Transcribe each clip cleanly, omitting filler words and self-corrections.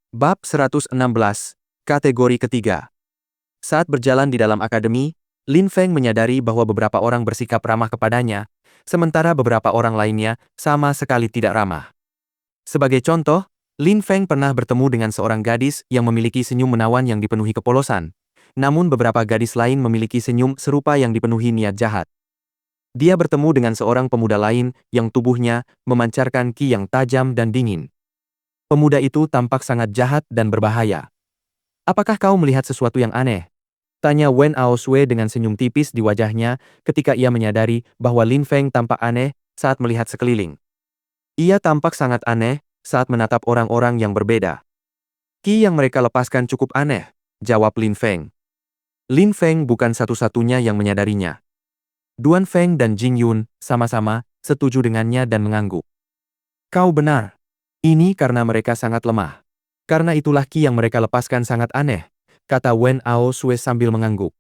Bab 116, Kategori ketiga. Saat berjalan di dalam akademi, Lin Feng menyadari bahwa beberapa orang bersikap ramah kepadanya, sementara beberapa orang lainnya sama sekali tidak ramah. Sebagai contoh, Lin Feng pernah bertemu dengan seorang gadis yang memiliki senyum menawan yang dipenuhi kepolosan, namun beberapa gadis lain memiliki senyum serupa yang dipenuhi niat jahat. Dia bertemu dengan seorang pemuda lain yang tubuhnya memancarkan ki yang tajam dan dingin. Pemuda itu tampak sangat jahat dan berbahaya. "Apakah kau melihat sesuatu yang aneh?" tanya Wen Aosue dengan senyum tipis di wajahnya ketika ia menyadari bahwa Lin Feng tampak aneh saat melihat sekeliling. Ia tampak sangat aneh saat menatap orang-orang yang berbeda. "Ki yang mereka lepaskan cukup aneh," jawab Lin Feng. Lin Feng bukan satu-satunya yang menyadarinya. Duan Feng dan Jing Yun sama-sama setuju dengannya dan mengangguk. "Kau benar. Ini karena mereka sangat lemah. Karena itulah ki yang mereka lepaskan sangat aneh," kata Wen Aosue sambil mengangguk.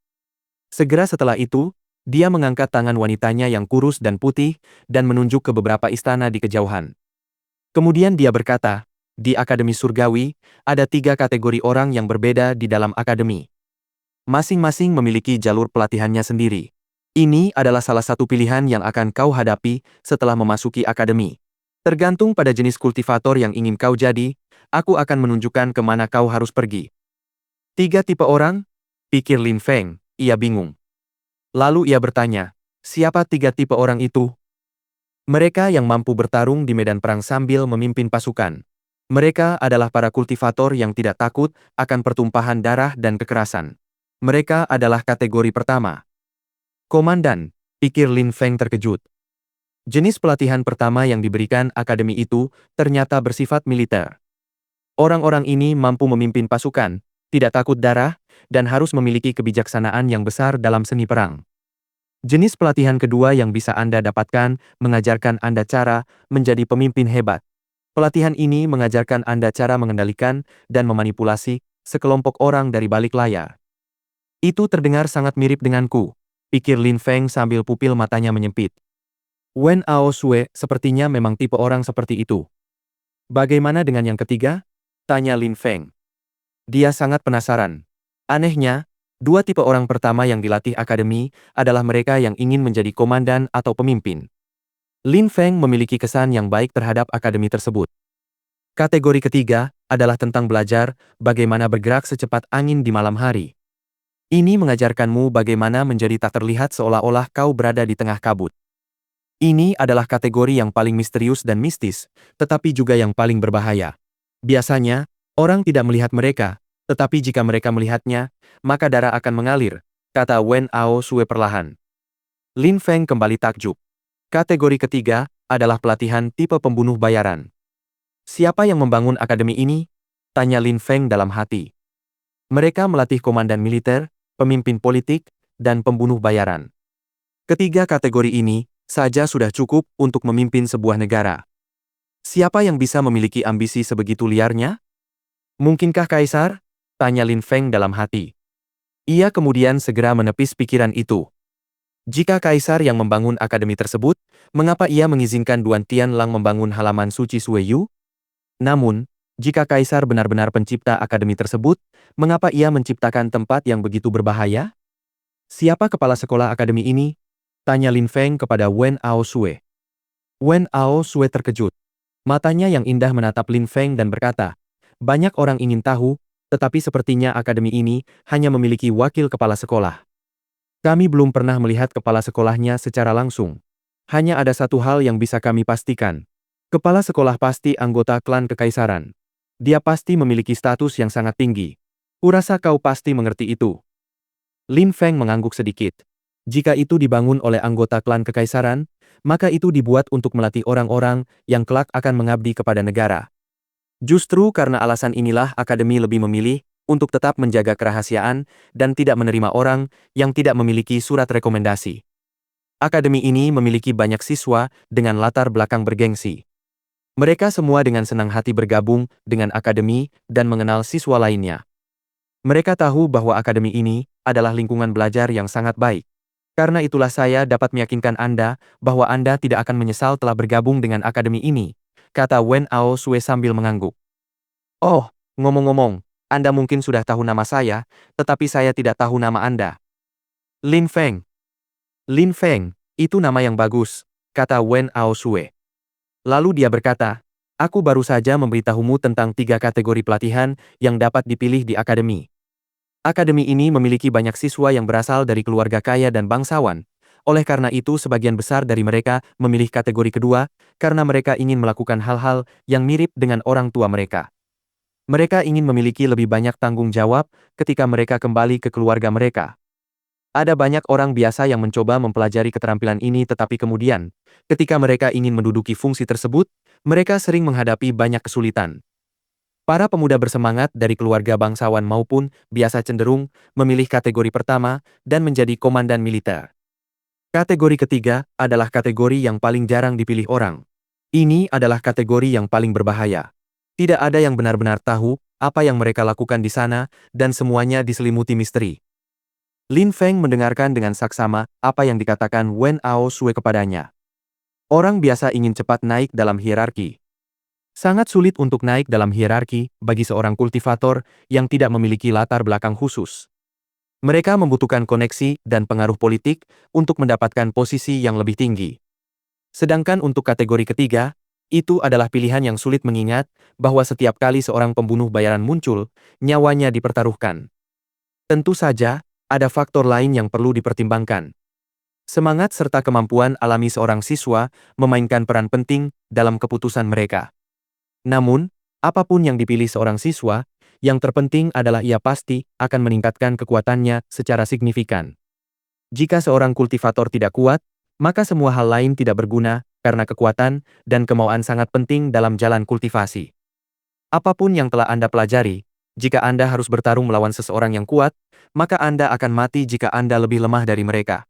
Segera setelah itu, dia mengangkat tangan wanitanya yang kurus dan putih dan menunjuk ke beberapa istana di kejauhan. Kemudian dia berkata, "Di Akademi Surgawi, ada 3 kategori orang yang berbeda di dalam akademi. Masing-masing memiliki jalur pelatihannya sendiri. Ini adalah salah satu pilihan yang akan kau hadapi setelah memasuki akademi. Tergantung pada jenis kultivator yang ingin kau jadi, aku akan menunjukkan kemana kau harus pergi." 3 tipe orang? Pikir Lin Feng, ia bingung. Lalu ia bertanya, siapa 3 tipe orang itu? Mereka yang mampu bertarung di medan perang sambil memimpin pasukan. Mereka adalah para kultivator yang tidak takut akan pertumpahan darah dan kekerasan. Mereka adalah kategori pertama. Komandan, pikir Lin Feng terkejut. Jenis pelatihan pertama yang diberikan akademi itu ternyata bersifat militer. Orang-orang ini mampu memimpin pasukan, tidak takut darah, dan harus memiliki kebijaksanaan yang besar dalam seni perang. Jenis pelatihan kedua yang bisa Anda dapatkan mengajarkan Anda cara menjadi pemimpin hebat. Pelatihan ini mengajarkan Anda cara mengendalikan dan memanipulasi sekelompok orang dari balik layar. Itu terdengar sangat mirip denganku, pikir Lin Feng sambil pupil matanya menyempit. Wen Aosue sepertinya memang tipe orang seperti itu. Bagaimana dengan yang ketiga? Tanya Lin Feng. Dia sangat penasaran. Anehnya, 2 tipe orang pertama yang dilatih akademi adalah mereka yang ingin menjadi komandan atau pemimpin. Lin Feng memiliki kesan yang baik terhadap akademi tersebut. Kategori ketiga adalah tentang belajar bagaimana bergerak secepat angin di malam hari. Ini mengajarkanmu bagaimana menjadi tak terlihat seolah-olah kau berada di tengah kabut. Ini adalah kategori yang paling misterius dan mistis, tetapi juga yang paling berbahaya. Biasanya, orang tidak melihat mereka, tetapi jika mereka melihatnya, maka darah akan mengalir, kata Wen Aosue perlahan. Lin Feng kembali takjub. Kategori ketiga adalah pelatihan tipe pembunuh bayaran. Siapa yang membangun akademi ini? Tanya Lin Feng dalam hati. Mereka melatih komandan militer, pemimpin politik, dan pembunuh bayaran. Ketiga kategori ini saja sudah cukup untuk memimpin sebuah negara. Siapa yang bisa memiliki ambisi sebegitu liarnya? Mungkinkah kaisar? Tanya Lin Feng dalam hati. Ia kemudian segera menepis pikiran itu. Jika kaisar yang membangun akademi tersebut, mengapa ia mengizinkan Duan Tianlang membangun halaman suci Sueyu? Namun, jika kaisar benar-benar pencipta akademi tersebut, mengapa ia menciptakan tempat yang begitu berbahaya? Siapa kepala sekolah akademi ini? Tanya Lin Feng kepada Wen Aosue. Wen Aosue terkejut. Matanya yang indah menatap Lin Feng dan berkata, banyak orang ingin tahu, tetapi sepertinya akademi ini hanya memiliki wakil kepala sekolah. Kami belum pernah melihat kepala sekolahnya secara langsung. Hanya ada satu hal yang bisa kami pastikan. Kepala sekolah pasti anggota klan kekaisaran. Dia pasti memiliki status yang sangat tinggi. Kurasa kau pasti mengerti itu. Lin Feng mengangguk sedikit. Jika itu dibangun oleh anggota klan kekaisaran, maka itu dibuat untuk melatih orang-orang yang kelak akan mengabdi kepada negara. Justru karena alasan inilah akademi lebih memilih untuk tetap menjaga kerahasiaan dan tidak menerima orang yang tidak memiliki surat rekomendasi. Akademi ini memiliki banyak siswa dengan latar belakang bergengsi. Mereka semua dengan senang hati bergabung dengan akademi dan mengenal siswa lainnya. Mereka tahu bahwa akademi ini adalah lingkungan belajar yang sangat baik. Karena itulah saya dapat meyakinkan Anda bahwa Anda tidak akan menyesal telah bergabung dengan akademi ini, kata Wen Aosue sambil mengangguk. Oh, Ngomong-ngomong, Anda mungkin sudah tahu nama saya, tetapi saya tidak tahu nama Anda. Lin Feng. Lin Feng, itu nama yang bagus, kata Wen Aosue. Lalu dia berkata, aku baru saja memberitahumu tentang 3 kategori pelatihan yang dapat dipilih di akademi. Akademi ini memiliki banyak siswa yang berasal dari keluarga kaya dan bangsawan. Oleh karena itu sebagian besar dari mereka memilih kategori kedua karena mereka ingin melakukan hal-hal yang mirip dengan orang tua mereka. Mereka ingin memiliki lebih banyak tanggung jawab ketika mereka kembali ke keluarga mereka. Ada banyak orang biasa yang mencoba mempelajari keterampilan ini tetapi kemudian, ketika mereka ingin menduduki fungsi tersebut, mereka sering menghadapi banyak kesulitan. Para pemuda bersemangat dari keluarga bangsawan maupun biasa cenderung memilih kategori pertama dan menjadi komandan militer. Kategori ketiga adalah kategori yang paling jarang dipilih orang. Ini adalah kategori yang paling berbahaya. Tidak ada yang benar-benar tahu apa yang mereka lakukan di sana dan semuanya diselimuti misteri. Lin Feng mendengarkan dengan saksama apa yang dikatakan Wen Aosue kepadanya. Orang biasa ingin cepat naik dalam hierarki. Sangat sulit untuk naik dalam hierarki bagi seorang kultivator yang tidak memiliki latar belakang khusus. Mereka membutuhkan koneksi dan pengaruh politik untuk mendapatkan posisi yang lebih tinggi. Sedangkan untuk kategori ketiga, itu adalah pilihan yang sulit mengingat bahwa setiap kali seorang pembunuh bayaran muncul, nyawanya dipertaruhkan. Tentu saja, ada faktor lain yang perlu dipertimbangkan. Semangat serta kemampuan alami seorang siswa memainkan peran penting dalam keputusan mereka. Namun, apapun yang dipilih seorang siswa, yang terpenting adalah ia pasti akan meningkatkan kekuatannya secara signifikan. Jika seorang kultivator tidak kuat, maka semua hal lain tidak berguna karena kekuatan dan kemauan sangat penting dalam jalan kultivasi. Apapun yang telah Anda pelajari, jika Anda harus bertarung melawan seseorang yang kuat, maka Anda akan mati jika Anda lebih lemah dari mereka.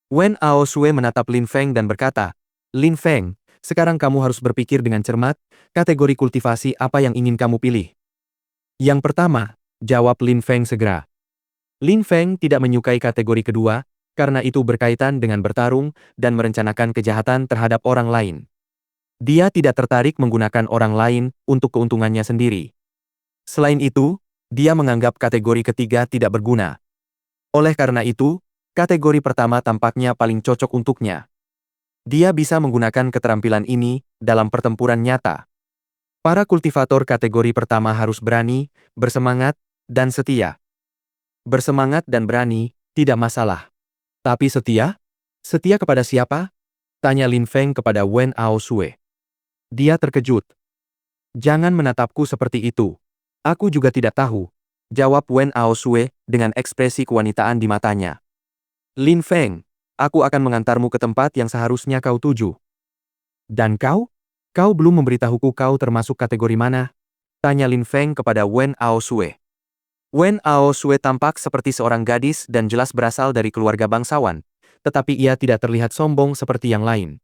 Wen Aosue menatap Lin Feng dan berkata, Lin Feng, sekarang kamu harus berpikir dengan cermat, kategori kultivasi apa yang ingin kamu pilih? Yang pertama, jawab Lin Feng segera. Lin Feng tidak menyukai kategori kedua, karena itu berkaitan dengan bertarung dan merencanakan kejahatan terhadap orang lain. Dia tidak tertarik menggunakan orang lain untuk keuntungannya sendiri. Selain itu, dia menganggap kategori ketiga tidak berguna. Oleh karena itu, kategori pertama tampaknya paling cocok untuknya. Dia bisa menggunakan keterampilan ini dalam pertempuran nyata. Para kultivator kategori pertama harus berani, bersemangat, dan setia. Bersemangat dan berani, tidak masalah. Tapi setia? Setia kepada siapa? Tanya Lin Feng kepada Wen Aosue. Dia terkejut. Jangan menatapku seperti itu. Aku juga tidak tahu, jawab Wen Aosue dengan ekspresi kewanitaan di matanya. Lin Feng, aku akan mengantarmu ke tempat yang seharusnya kau tuju. Dan kau? Kau belum memberitahuku kau termasuk kategori mana? Tanya Lin Feng kepada Wen Aosue. Wen Aosue tampak seperti seorang gadis dan jelas berasal dari keluarga bangsawan, tetapi ia tidak terlihat sombong seperti yang lain.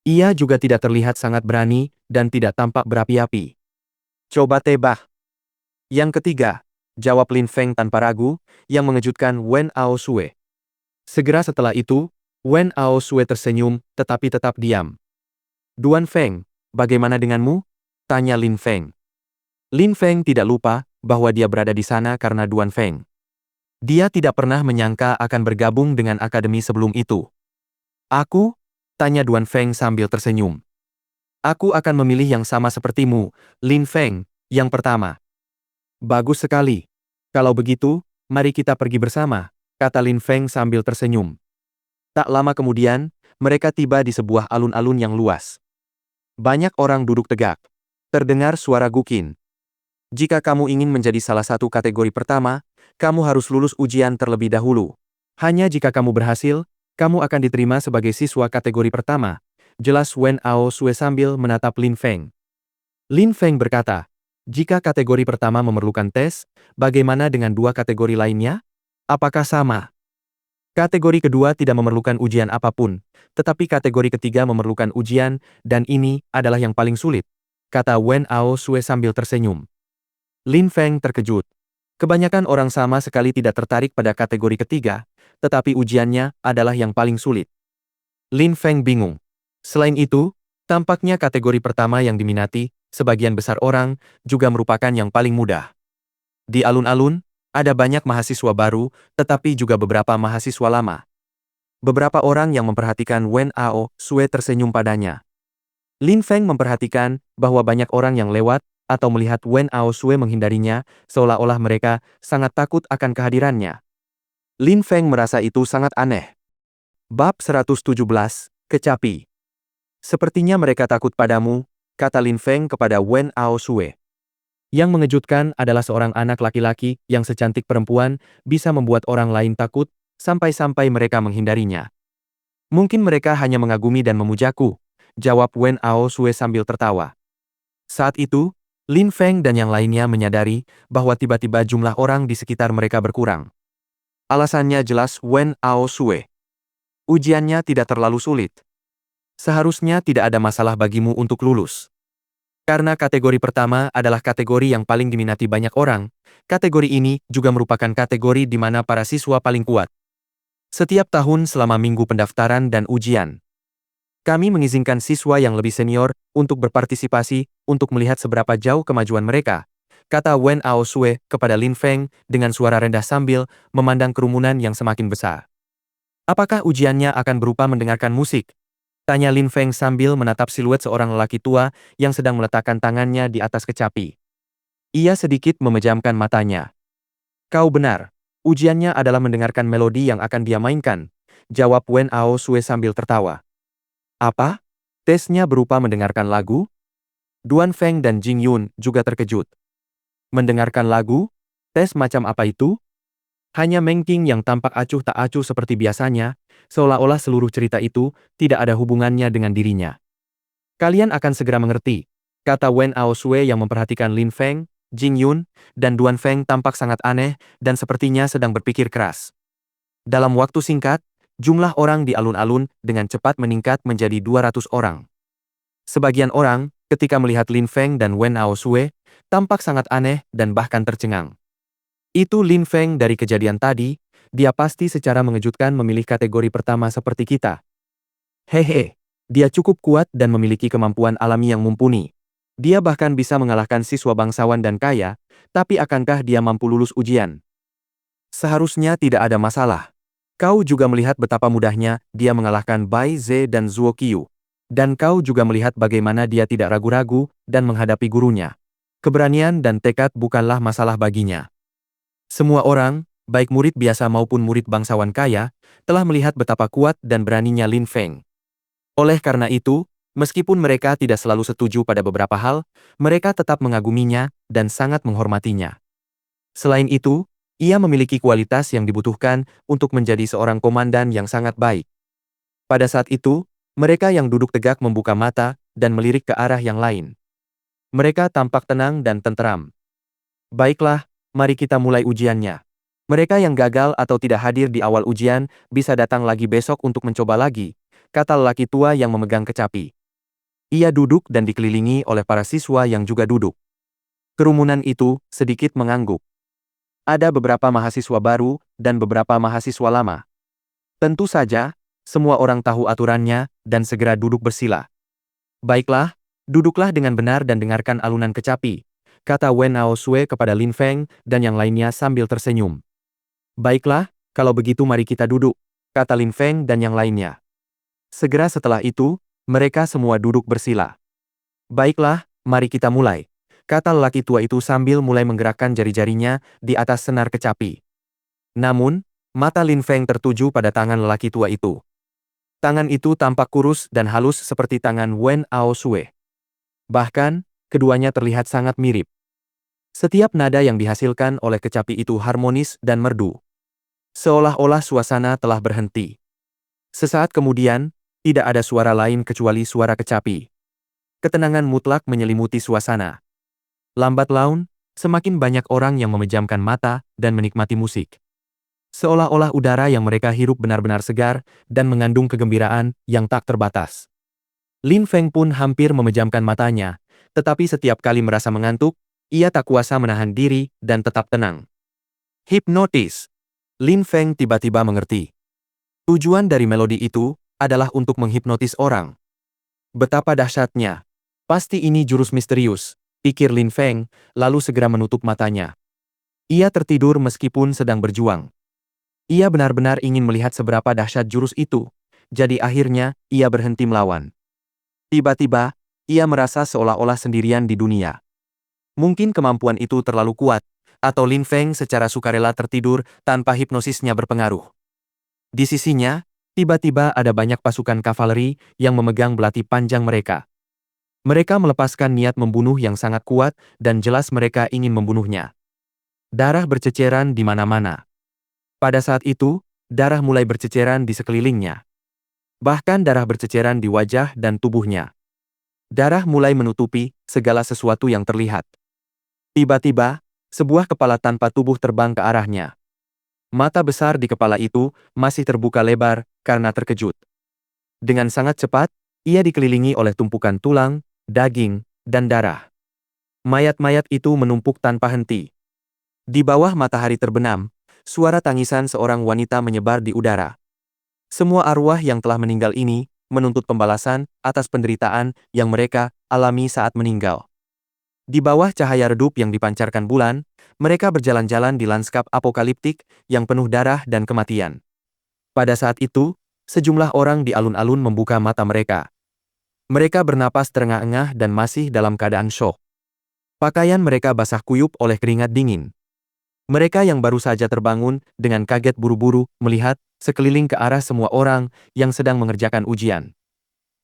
Ia juga tidak terlihat sangat berani dan tidak tampak berapi-api. Coba tebak. Yang ketiga, jawab Lin Feng tanpa ragu, yang mengejutkan Wen Aosue. Segera setelah itu, Wen Aosue tersenyum tetapi tetap diam. Duan Feng, bagaimana denganmu? Tanya Lin Feng. Lin Feng tidak lupa bahwa dia berada di sana karena Duan Feng. Dia tidak pernah menyangka akan bergabung dengan akademi sebelum itu. Aku? Tanya Duan Feng sambil tersenyum. Aku akan memilih yang sama sepertimu, Lin Feng, yang pertama. Bagus sekali. Kalau begitu, mari kita pergi bersama, kata Lin Feng sambil tersenyum. Tak lama kemudian, mereka tiba di sebuah alun-alun yang luas. Banyak orang duduk tegak. Terdengar suara Guqin. Jika kamu ingin menjadi salah satu kategori pertama, kamu harus lulus ujian terlebih dahulu. Hanya jika kamu berhasil, kamu akan diterima sebagai siswa kategori pertama, jelas Wen Aosue sambil menatap Lin Feng. Lin Feng berkata, jika kategori pertama memerlukan tes, bagaimana dengan 2 kategori lainnya? Apakah sama? Kategori kedua tidak memerlukan ujian apapun, tetapi kategori ketiga memerlukan ujian, dan ini adalah yang paling sulit, kata Wen Aosue sambil tersenyum. Lin Feng terkejut. Kebanyakan orang sama sekali tidak tertarik pada kategori ketiga, tetapi ujiannya adalah yang paling sulit. Lin Feng bingung. Selain itu, tampaknya kategori pertama yang diminati sebagian besar orang juga merupakan yang paling mudah. Di alun-alun, ada banyak mahasiswa baru, tetapi juga beberapa mahasiswa lama. Beberapa orang yang memperhatikan Wen Ao Sue tersenyum padanya. Lin Feng memperhatikan bahwa banyak orang yang lewat atau melihat Wen Ao Sue menghindarinya, seolah-olah mereka sangat takut akan kehadirannya. Lin Feng merasa itu sangat aneh. Bab 117, Kecapi. Sepertinya mereka takut padamu, kata Lin Feng kepada Wen Ao Sue. Yang mengejutkan adalah seorang anak laki-laki yang secantik perempuan bisa membuat orang lain takut, sampai-sampai mereka menghindarinya. Mungkin mereka hanya mengagumi dan memujaku, jawab Wen Ao Sue sambil tertawa. Saat itu, Lin Feng dan yang lainnya menyadari bahwa tiba-tiba jumlah orang di sekitar mereka berkurang. Alasannya jelas Wen Ao Sue. Ujiannya tidak terlalu sulit. Seharusnya tidak ada masalah bagimu untuk lulus. Karena kategori pertama adalah kategori yang paling diminati banyak orang, kategori ini juga merupakan kategori di mana para siswa paling kuat. Setiap tahun selama minggu pendaftaran dan ujian, kami mengizinkan siswa yang lebih senior untuk berpartisipasi untuk melihat seberapa jauh kemajuan mereka, kata Wen Ao Sue kepada Lin Feng dengan suara rendah sambil memandang kerumunan yang semakin besar. Apakah ujiannya akan berupa mendengarkan musik? Tanya Lin Feng sambil menatap siluet seorang lelaki tua yang sedang meletakkan tangannya di atas kecapi. Ia sedikit memejamkan matanya. Kau benar, ujiannya adalah mendengarkan melodi yang akan dia mainkan, jawab Wen Ao Sue sambil tertawa. Apa? Tesnya berupa mendengarkan lagu? Duan Feng dan Jing Yun juga terkejut. Mendengarkan lagu? Tes macam apa itu? Hanya Meng Qing yang tampak acuh tak acuh seperti biasanya, seolah-olah seluruh cerita itu tidak ada hubungannya dengan dirinya. Kalian akan segera mengerti, kata Wen Ao Sue yang memperhatikan Lin Feng, Jing Yun, dan Duan Feng tampak sangat aneh dan sepertinya sedang berpikir keras. Dalam waktu singkat, jumlah orang di alun-alun dengan cepat meningkat menjadi 200 orang. Sebagian orang, ketika melihat Lin Feng dan Wen Ao Sue, tampak sangat aneh dan bahkan tercengang. Itu Lin Feng dari kejadian tadi, dia pasti secara mengejutkan memilih kategori pertama seperti kita. Hehe, dia cukup kuat dan memiliki kemampuan alami yang mumpuni. Dia bahkan bisa mengalahkan siswa bangsawan dan kaya, tapi akankah dia mampu lulus ujian? Seharusnya tidak ada masalah. Kau juga melihat betapa mudahnya dia mengalahkan Bai Ze dan Zuo Qiu. Dan kau juga melihat bagaimana dia tidak ragu-ragu dan menghadapi gurunya. Keberanian dan tekad bukanlah masalah baginya. Semua orang, baik murid biasa maupun murid bangsawan kaya, telah melihat betapa kuat dan beraninya Lin Feng. Oleh karena itu, meskipun mereka tidak selalu setuju pada beberapa hal, mereka tetap mengaguminya dan sangat menghormatinya. Selain itu, ia memiliki kualitas yang dibutuhkan untuk menjadi seorang komandan yang sangat baik. Pada saat itu, mereka yang duduk tegak membuka mata dan melirik ke arah yang lain. Mereka tampak tenang dan tenteram. Baiklah, mari kita mulai ujiannya. Mereka yang gagal atau tidak hadir di awal ujian bisa datang lagi besok untuk mencoba lagi, kata lelaki tua yang memegang kecapi. Ia duduk dan dikelilingi oleh para siswa yang juga duduk. Kerumunan itu sedikit mengangguk. Ada beberapa mahasiswa baru dan beberapa mahasiswa lama. Tentu saja, semua orang tahu aturannya dan segera duduk bersila. Baiklah, duduklah dengan benar dan dengarkan alunan kecapi, kata Wen Ao Sue kepada Lin Feng dan yang lainnya sambil tersenyum. Baiklah, kalau begitu mari kita duduk, kata Lin Feng dan yang lainnya. Segera setelah itu, mereka semua duduk bersila. Baiklah, mari kita mulai, kata lelaki tua itu sambil mulai menggerakkan jari-jarinya di atas senar kecapi. Namun, mata Lin Feng tertuju pada tangan lelaki tua itu. Tangan itu tampak kurus dan halus seperti tangan Wen Ao Sue. Bahkan, keduanya terlihat sangat mirip. Setiap nada yang dihasilkan oleh kecapi itu harmonis dan merdu. Seolah-olah suasana telah berhenti. Sesaat kemudian, tidak ada suara lain kecuali suara kecapi. Ketenangan mutlak menyelimuti suasana. Lambat laun, semakin banyak orang yang memejamkan mata dan menikmati musik. Seolah-olah udara yang mereka hirup benar-benar segar dan mengandung kegembiraan yang tak terbatas. Lin Feng pun hampir memejamkan matanya, tetapi setiap kali merasa mengantuk, ia tak kuasa menahan diri dan tetap tenang. Hipnotis. Lin Feng tiba-tiba mengerti. Tujuan dari melodi itu adalah untuk menghipnotis orang. Betapa dahsyatnya. Pasti ini jurus misterius, pikir Lin Feng, lalu segera menutup matanya. Ia tertidur meskipun sedang berjuang. Ia benar-benar ingin melihat seberapa dahsyat jurus itu, jadi akhirnya ia berhenti melawan. Tiba-tiba, ia merasa seolah-olah sendirian di dunia. Mungkin kemampuan itu terlalu kuat, atau Lin Feng secara sukarela tertidur tanpa hipnosisnya berpengaruh. Di sisinya, tiba-tiba ada banyak pasukan kavaleri yang memegang belati panjang mereka. Mereka melepaskan niat membunuh yang sangat kuat dan jelas mereka ingin membunuhnya. Darah berceceran di mana-mana. Pada saat itu, darah mulai berceceran di sekelilingnya. Bahkan darah berceceran di wajah dan tubuhnya. Darah mulai menutupi segala sesuatu yang terlihat. Tiba-tiba, sebuah kepala tanpa tubuh terbang ke arahnya. Mata besar di kepala itu masih terbuka lebar karena terkejut. Dengan sangat cepat, ia dikelilingi oleh tumpukan tulang, daging, dan darah. Mayat-mayat itu menumpuk tanpa henti. Di bawah matahari terbenam, suara tangisan seorang wanita menyebar di udara. Semua arwah yang telah meninggal ini menuntut pembalasan atas penderitaan yang mereka alami saat meninggal. Di bawah cahaya redup yang dipancarkan bulan, mereka berjalan-jalan di lanskap apokaliptik yang penuh darah dan kematian. Pada saat itu, sejumlah orang di alun-alun membuka mata mereka. Mereka bernapas terengah-engah dan masih dalam keadaan syok. Pakaian mereka basah kuyup oleh keringat dingin. Mereka yang baru saja terbangun dengan kaget buru-buru melihat sekeliling ke arah semua orang yang sedang mengerjakan ujian.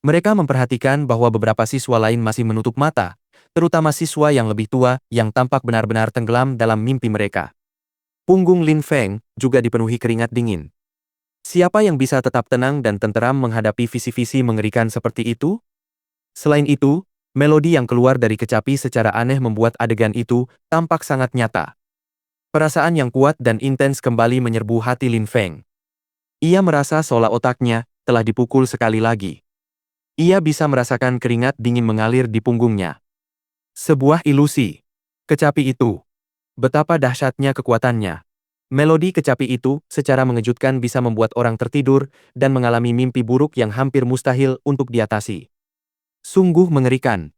Mereka memperhatikan bahwa beberapa siswa lain masih menutup mata, terutama siswa yang lebih tua yang tampak benar-benar tenggelam dalam mimpi mereka. Punggung Lin Feng juga dipenuhi keringat dingin. Siapa yang bisa tetap tenang dan tenteram menghadapi visi-visi mengerikan seperti itu? Selain itu, melodi yang keluar dari kecapi secara aneh membuat adegan itu tampak sangat nyata. Perasaan yang kuat dan intens kembali menyerbu hati Lin Feng. Ia merasa seolah otaknya telah dipukul sekali lagi. Ia bisa merasakan keringat dingin mengalir di punggungnya. Sebuah ilusi. Kecapi itu. Betapa dahsyatnya kekuatannya. Melodi kecapi itu secara mengejutkan bisa membuat orang tertidur dan mengalami mimpi buruk yang hampir mustahil untuk diatasi. Sungguh mengerikan.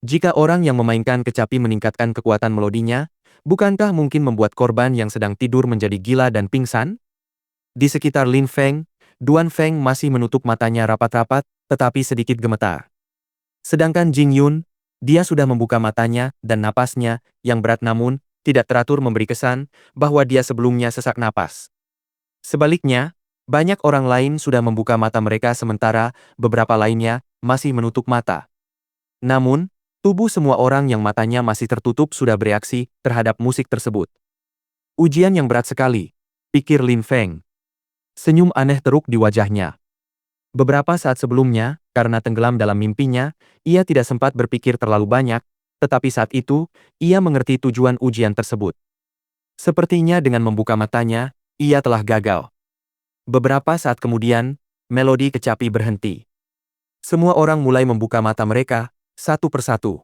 Jika orang yang memainkan kecapi meningkatkan kekuatan melodinya, bukankah mungkin membuat korban yang sedang tidur menjadi gila dan pingsan? Di sekitar Lin Feng, Duan Feng masih menutup matanya rapat-rapat, tetapi sedikit gemetar. Sedangkan Jing Yun, dia sudah membuka matanya dan napasnya, yang berat namun tidak teratur memberi kesan bahwa dia sebelumnya sesak napas. Sebaliknya, banyak orang lain sudah membuka mata mereka sementara beberapa lainnya masih menutup mata. Namun, tubuh semua orang yang matanya masih tertutup sudah bereaksi terhadap musik tersebut. Ujian yang berat sekali, pikir Lin Feng. Senyum aneh teruk di wajahnya. Beberapa saat sebelumnya, karena tenggelam dalam mimpinya, ia tidak sempat berpikir terlalu banyak, tetapi saat itu, ia mengerti tujuan ujian tersebut. Sepertinya dengan membuka matanya, ia telah gagal. Beberapa saat kemudian, melodi kecapi berhenti. Semua orang mulai membuka mata mereka, satu persatu.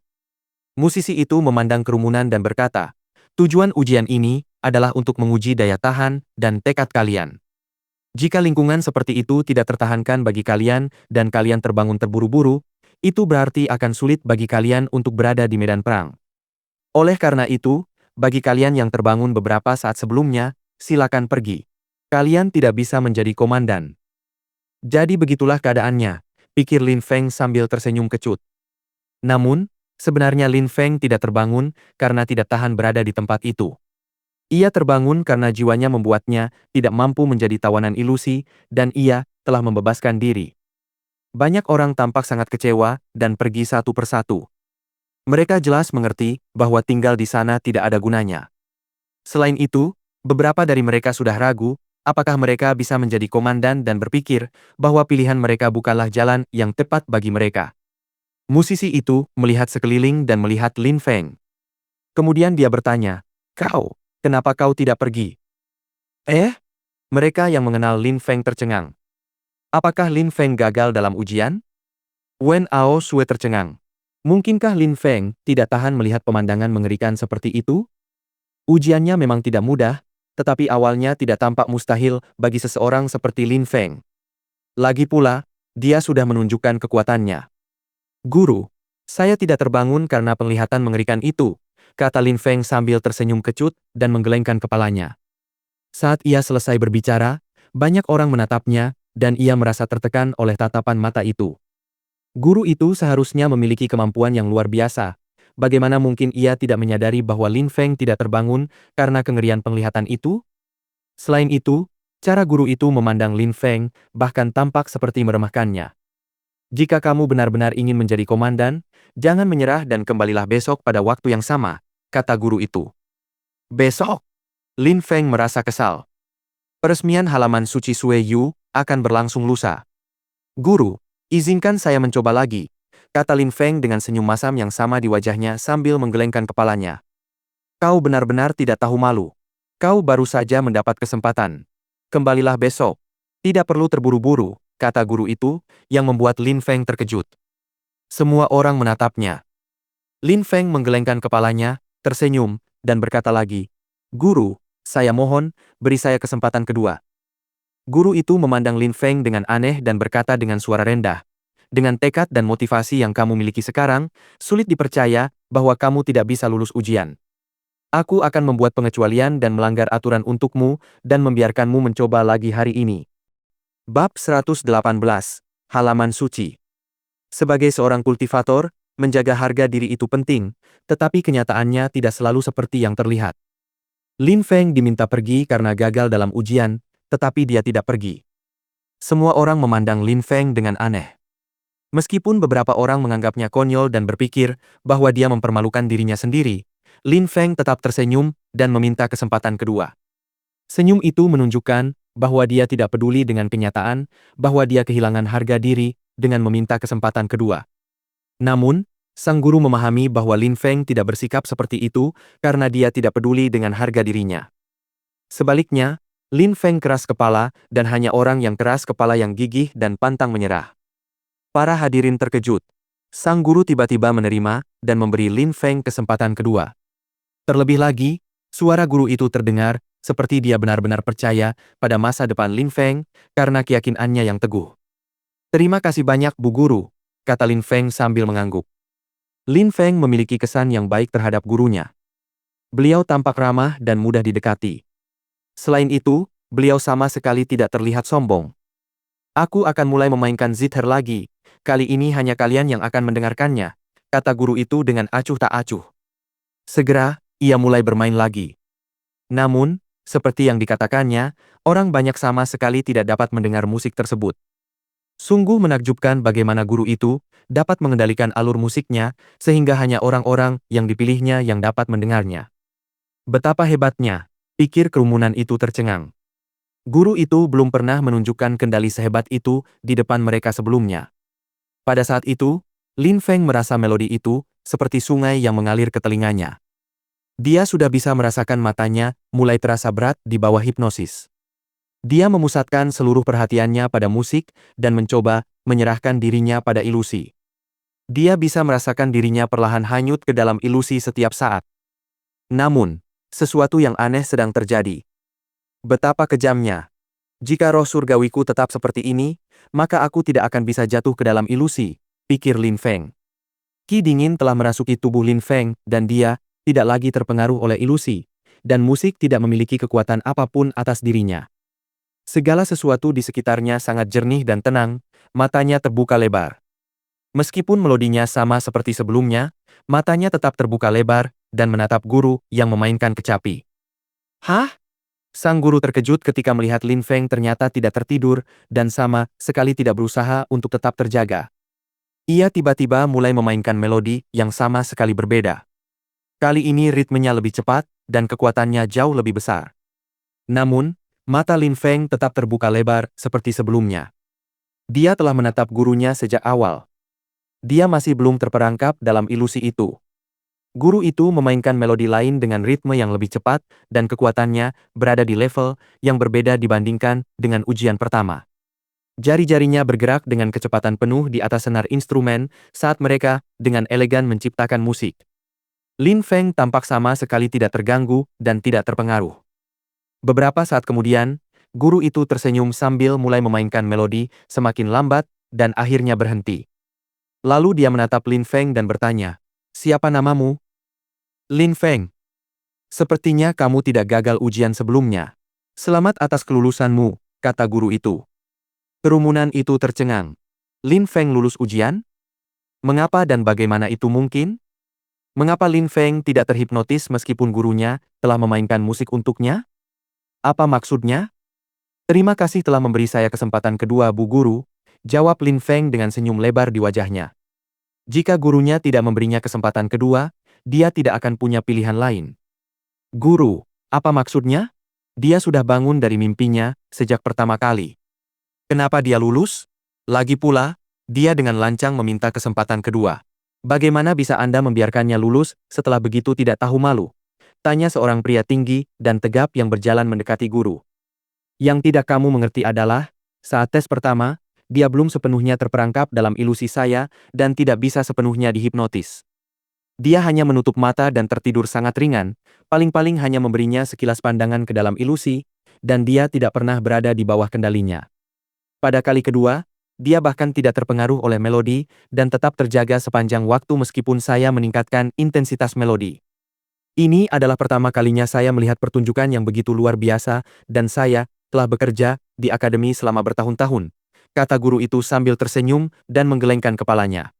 Musisi itu memandang kerumunan dan berkata, tujuan ujian ini adalah untuk menguji daya tahan dan tekad kalian. Jika lingkungan seperti itu tidak tertahankan bagi kalian dan kalian terbangun terburu-buru, itu berarti akan sulit bagi kalian untuk berada di medan perang. Oleh karena itu, bagi kalian yang terbangun beberapa saat sebelumnya, silakan pergi. Kalian tidak bisa menjadi komandan. Jadi begitulah keadaannya, pikir Lin Feng sambil tersenyum kecut. Namun, sebenarnya Lin Feng tidak terbangun karena tidak tahan berada di tempat itu. Ia terbangun karena jiwanya membuatnya tidak mampu menjadi tawanan ilusi dan ia telah membebaskan diri. Banyak orang tampak sangat kecewa dan pergi satu persatu. Mereka jelas mengerti bahwa tinggal di sana tidak ada gunanya. Selain itu, beberapa dari mereka sudah ragu apakah mereka bisa menjadi komandan dan berpikir bahwa pilihan mereka bukanlah jalan yang tepat bagi mereka. Musisi itu melihat sekeliling dan melihat Lin Feng. Kemudian dia bertanya, "Kau, kenapa kau tidak pergi?" Mereka yang mengenal Lin Feng tercengang. Apakah Lin Feng gagal dalam ujian? Wen Ao Sue tercengang. Mungkinkah Lin Feng tidak tahan melihat pemandangan mengerikan seperti itu? Ujiannya memang tidak mudah, tetapi awalnya tidak tampak mustahil bagi seseorang seperti Lin Feng. Lagi pula, dia sudah menunjukkan kekuatannya. Guru, Saya tidak terbangun karena penglihatan mengerikan itu, kata Lin Feng sambil tersenyum kecut dan menggelengkan kepalanya. Saat ia selesai berbicara, banyak orang menatapnya, dan ia merasa tertekan oleh tatapan mata itu. Guru itu seharusnya memiliki kemampuan yang luar biasa. Bagaimana mungkin ia tidak menyadari bahwa Lin Feng tidak terbangun karena kengerian penglihatan itu? Selain itu, cara guru itu memandang Lin Feng bahkan tampak seperti meremehkannya. Jika kamu benar-benar ingin menjadi komandan, jangan menyerah dan kembalilah besok pada waktu yang sama, kata guru itu. Besok? Lin Feng merasa kesal. Peresmian halaman suci Sui Yu akan berlangsung lusa. Guru, izinkan saya mencoba lagi, kata Lin Feng dengan senyum masam yang sama di wajahnya sambil menggelengkan kepalanya. Kau benar-benar tidak tahu malu. Kau baru saja mendapat kesempatan. Kembalilah besok. Tidak perlu terburu-buru, kata guru itu, yang membuat Lin Feng terkejut. Semua orang menatapnya. Lin Feng menggelengkan kepalanya, tersenyum, dan berkata lagi, Guru, saya mohon, beri saya kesempatan kedua. Guru itu memandang Lin Feng dengan aneh dan berkata dengan suara rendah, dengan tekad dan motivasi yang kamu miliki sekarang, sulit dipercaya bahwa kamu tidak bisa lulus ujian. Aku akan membuat pengecualian dan melanggar aturan untukmu dan membiarkanmu mencoba lagi hari ini. Bab 118, Halaman Suci. Sebagai seorang kultivator, menjaga harga diri itu penting, tetapi kenyataannya tidak selalu seperti yang terlihat. Lin Feng diminta pergi karena gagal dalam ujian, tetapi dia tidak pergi. Semua orang memandang Lin Feng dengan aneh. Meskipun beberapa orang menganggapnya konyol dan berpikir bahwa dia mempermalukan dirinya sendiri, Lin Feng tetap tersenyum dan meminta kesempatan kedua. Senyum itu menunjukkan bahwa dia tidak peduli dengan kenyataan bahwa dia kehilangan harga diri dengan meminta kesempatan kedua. Namun, sang guru memahami bahwa Lin Feng tidak bersikap seperti itu karena dia tidak peduli dengan harga dirinya. Sebaliknya, Lin Feng keras kepala dan hanya orang yang keras kepala yang gigih dan pantang menyerah. Para hadirin terkejut. Sang guru tiba-tiba menerima dan memberi Lin Feng kesempatan kedua. Terlebih lagi, suara guru itu terdengar seperti dia benar-benar percaya pada masa depan Lin Feng karena keyakinannya yang teguh. Terima kasih banyak Bu Guru, kata Lin Feng sambil mengangguk. Lin Feng memiliki kesan yang baik terhadap gurunya. Beliau tampak ramah dan mudah didekati. Selain itu, beliau sama sekali tidak terlihat sombong. Aku akan mulai memainkan zither lagi, kali ini hanya kalian yang akan mendengarkannya, kata guru itu dengan acuh tak acuh. Segera, ia mulai bermain lagi. Namun, seperti yang dikatakannya, orang banyak sama sekali tidak dapat mendengar musik tersebut. Sungguh menakjubkan bagaimana guru itu dapat mengendalikan alur musiknya sehingga hanya orang-orang yang dipilihnya yang dapat mendengarnya. Betapa hebatnya, pikir kerumunan itu tercengang. Guru itu belum pernah menunjukkan kendali sehebat itu di depan mereka sebelumnya. Pada saat itu, Lin Feng merasa melodi itu seperti sungai yang mengalir ke telinganya. Dia sudah bisa merasakan matanya mulai terasa berat di bawah hipnosis. Dia memusatkan seluruh perhatiannya pada musik dan mencoba menyerahkan dirinya pada ilusi. Dia bisa merasakan dirinya perlahan hanyut ke dalam ilusi setiap saat. Namun, sesuatu yang aneh sedang terjadi. Betapa kejamnya. Jika roh surgawiku tetap seperti ini, maka aku tidak akan bisa jatuh ke dalam ilusi, pikir Lin Feng. Qi dingin telah merasuki tubuh Lin Feng dan dia tidak lagi terpengaruh oleh ilusi, dan musik tidak memiliki kekuatan apapun atas dirinya. Segala sesuatu di sekitarnya sangat jernih dan tenang, matanya terbuka lebar. Meskipun melodinya sama seperti sebelumnya, matanya tetap terbuka lebar dan menatap guru yang memainkan kecapi. Hah? Sang guru terkejut ketika melihat Lin Feng ternyata tidak tertidur dan sama sekali tidak berusaha untuk tetap terjaga. Ia tiba-tiba mulai memainkan melodi yang sama sekali berbeda. Kali ini ritmenya lebih cepat dan kekuatannya jauh lebih besar. Namun, mata Lin Feng tetap terbuka lebar seperti sebelumnya. Dia telah menatap gurunya sejak awal. Dia masih belum terperangkap dalam ilusi itu. Guru itu memainkan melodi lain dengan ritme yang lebih cepat dan kekuatannya berada di level yang berbeda dibandingkan dengan ujian pertama. Jari-jarinya bergerak dengan kecepatan penuh di atas senar instrumen saat mereka dengan elegan menciptakan musik. Lin Feng tampak sama sekali tidak terganggu dan tidak terpengaruh. Beberapa saat kemudian, guru itu tersenyum sambil mulai memainkan melodi semakin lambat dan akhirnya berhenti. Lalu dia menatap Lin Feng dan bertanya, "Siapa namamu?" "Lin Feng. Sepertinya kamu tidak gagal ujian sebelumnya. Selamat atas kelulusanmu," kata guru itu. Kerumunan itu tercengang. Lin Feng lulus ujian? Mengapa dan bagaimana itu mungkin? Mengapa Lin Feng tidak terhipnotis meskipun gurunya telah memainkan musik untuknya? Apa maksudnya? "Terima kasih telah memberi saya kesempatan kedua, Bu Guru," jawab Lin Feng dengan senyum lebar di wajahnya. Jika gurunya tidak memberinya kesempatan kedua, dia tidak akan punya pilihan lain. Guru, apa maksudnya? Dia sudah bangun dari mimpinya sejak pertama kali. Kenapa dia lulus? Lagi pula, dia dengan lancang meminta kesempatan kedua. "Bagaimana bisa Anda membiarkannya lulus setelah begitu tidak tahu malu?" tanya seorang pria tinggi dan tegap yang berjalan mendekati guru. "Yang tidak kamu mengerti adalah, saat tes pertama, dia belum sepenuhnya terperangkap dalam ilusi saya dan tidak bisa sepenuhnya dihipnotis. Dia hanya menutup mata dan tertidur sangat ringan, paling-paling hanya memberinya sekilas pandangan ke dalam ilusi, dan dia tidak pernah berada di bawah kendalinya. Pada kali kedua, dia bahkan tidak terpengaruh oleh melodi dan tetap terjaga sepanjang waktu meskipun saya meningkatkan intensitas melodi. Ini adalah pertama kalinya saya melihat pertunjukan yang begitu luar biasa dan saya telah bekerja di akademi selama bertahun-tahun," kata guru itu sambil tersenyum dan menggelengkan kepalanya.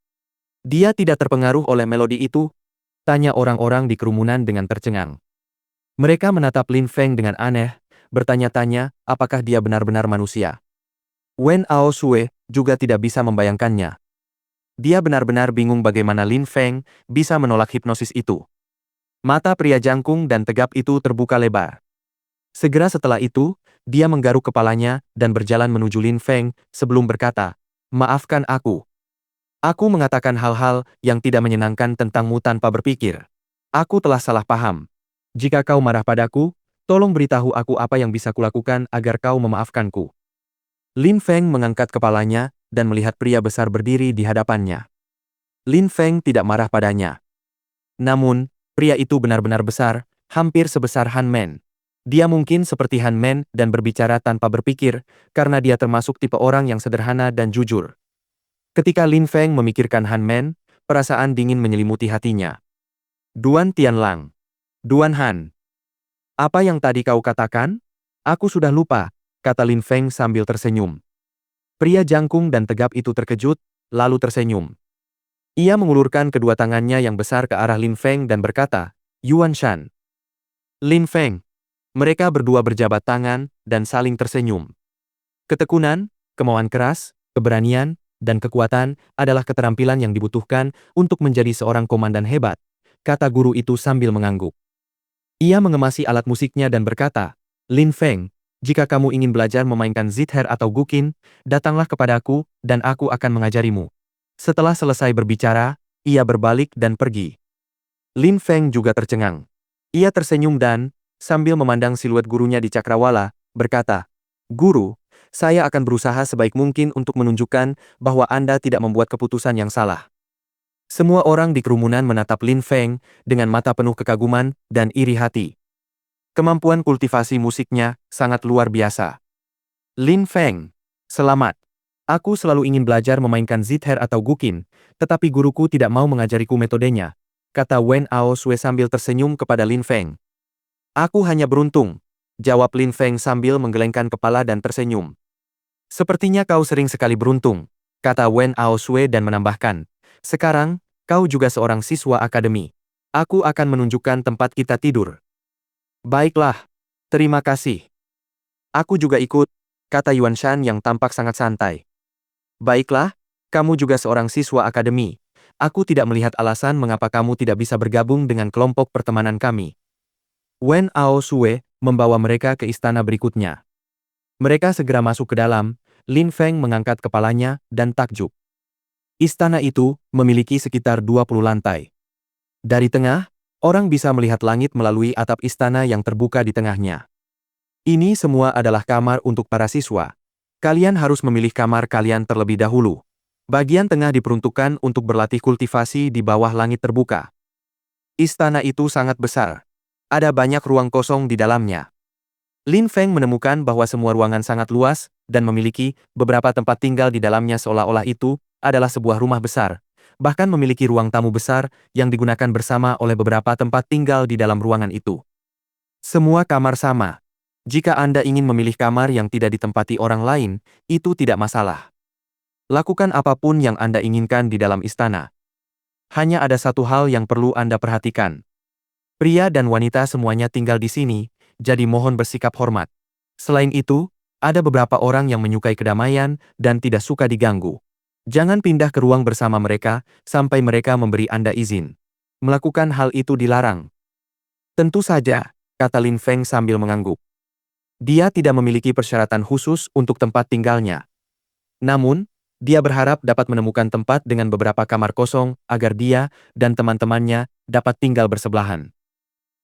"Dia tidak terpengaruh oleh melodi itu?" tanya orang-orang di kerumunan dengan tercengang. Mereka menatap Lin Feng dengan aneh, bertanya-tanya apakah dia benar-benar manusia. Wen Aosue juga tidak bisa membayangkannya. Dia benar-benar bingung bagaimana Lin Feng bisa menolak hipnosis itu. Mata pria jangkung dan tegap itu terbuka lebar. Segera setelah itu, dia menggaruk kepalanya dan berjalan menuju Lin Feng sebelum berkata, "Maafkan aku. Aku mengatakan hal-hal yang tidak menyenangkan tentangmu tanpa berpikir. Aku telah salah paham. Jika kau marah padaku, tolong beritahu aku apa yang bisa kulakukan agar kau memaafkanku." Lin Feng mengangkat kepalanya dan melihat pria besar berdiri di hadapannya. Lin Feng tidak marah padanya. Namun, pria itu benar-benar besar, hampir sebesar Han Men. Dia mungkin seperti Han Men dan berbicara tanpa berpikir, karena dia termasuk tipe orang yang sederhana dan jujur. Ketika Lin Feng memikirkan Han Men, perasaan dingin menyelimuti hatinya. "Duan Tianlang. Duan Han. Apa yang tadi kau katakan? Aku sudah lupa," kata Lin Feng sambil tersenyum. Pria jangkung dan tegap itu terkejut, lalu tersenyum. Ia mengulurkan kedua tangannya yang besar ke arah Lin Feng dan berkata, "Yuan Shan." "Lin Feng." Mereka berdua berjabat tangan dan saling tersenyum. Ketekunan, kemauan keras, keberanian, dan kekuatan adalah keterampilan yang dibutuhkan untuk menjadi seorang komandan hebat, kata guru itu sambil mengangguk. Ia mengemasi alat musiknya dan berkata, "Lin Feng, jika kamu ingin belajar memainkan zither atau guqin, datanglah kepadaku dan aku akan mengajarimu." Setelah selesai berbicara, ia berbalik dan pergi. Lin Feng juga tercengang. Ia tersenyum dan, sambil memandang siluet gurunya di cakrawala, berkata, "Guru, saya akan berusaha sebaik mungkin untuk menunjukkan bahwa Anda tidak membuat keputusan yang salah." Semua orang di kerumunan menatap Lin Feng dengan mata penuh kekaguman dan iri hati. Kemampuan kultivasi musiknya sangat luar biasa. "Lin Feng, selamat. Aku selalu ingin belajar memainkan zither atau guqin, tetapi guruku tidak mau mengajariku metodenya," kata Wen Aosue sambil tersenyum kepada Lin Feng. "Aku hanya beruntung," jawab Lin Feng sambil menggelengkan kepala dan tersenyum. "Sepertinya kau sering sekali beruntung," kata Wen Aosue dan menambahkan, "Sekarang, kau juga seorang siswa akademi. Aku akan menunjukkan tempat kita tidur." "Baiklah, terima kasih. Aku juga ikut," kata Yuan Shan yang tampak sangat santai. "Baiklah, kamu juga seorang siswa akademi. Aku tidak melihat alasan mengapa kamu tidak bisa bergabung dengan kelompok pertemanan kami." Wen Aosue membawa mereka ke istana berikutnya. Mereka segera masuk ke dalam, Lin Feng mengangkat kepalanya dan takjub. Istana itu memiliki sekitar 20 lantai. Dari tengah, orang bisa melihat langit melalui atap istana yang terbuka di tengahnya. Ini semua adalah kamar untuk para siswa. Kalian harus memilih kamar kalian terlebih dahulu. Bagian tengah diperuntukkan untuk berlatih kultivasi di bawah langit terbuka. Istana itu sangat besar. Ada banyak ruang kosong di dalamnya. Lin Feng menemukan bahwa semua ruangan sangat luas dan memiliki beberapa tempat tinggal di dalamnya seolah-olah itu adalah sebuah rumah besar, bahkan memiliki ruang tamu besar yang digunakan bersama oleh beberapa tempat tinggal di dalam ruangan itu. Semua kamar sama. Jika Anda ingin memilih kamar yang tidak ditempati orang lain, itu tidak masalah. Lakukan apapun yang Anda inginkan di dalam istana. Hanya ada satu hal yang perlu Anda perhatikan. Pria dan wanita semuanya tinggal di sini, jadi mohon bersikap hormat. Selain itu, ada beberapa orang yang menyukai kedamaian dan tidak suka diganggu. Jangan pindah ke ruang bersama mereka sampai mereka memberi Anda izin. Melakukan hal itu dilarang. Tentu saja, kata Lin Feng sambil mengangguk. Dia tidak memiliki persyaratan khusus untuk tempat tinggalnya. Namun, dia berharap dapat menemukan tempat dengan beberapa kamar kosong agar dia dan teman-temannya dapat tinggal bersebelahan.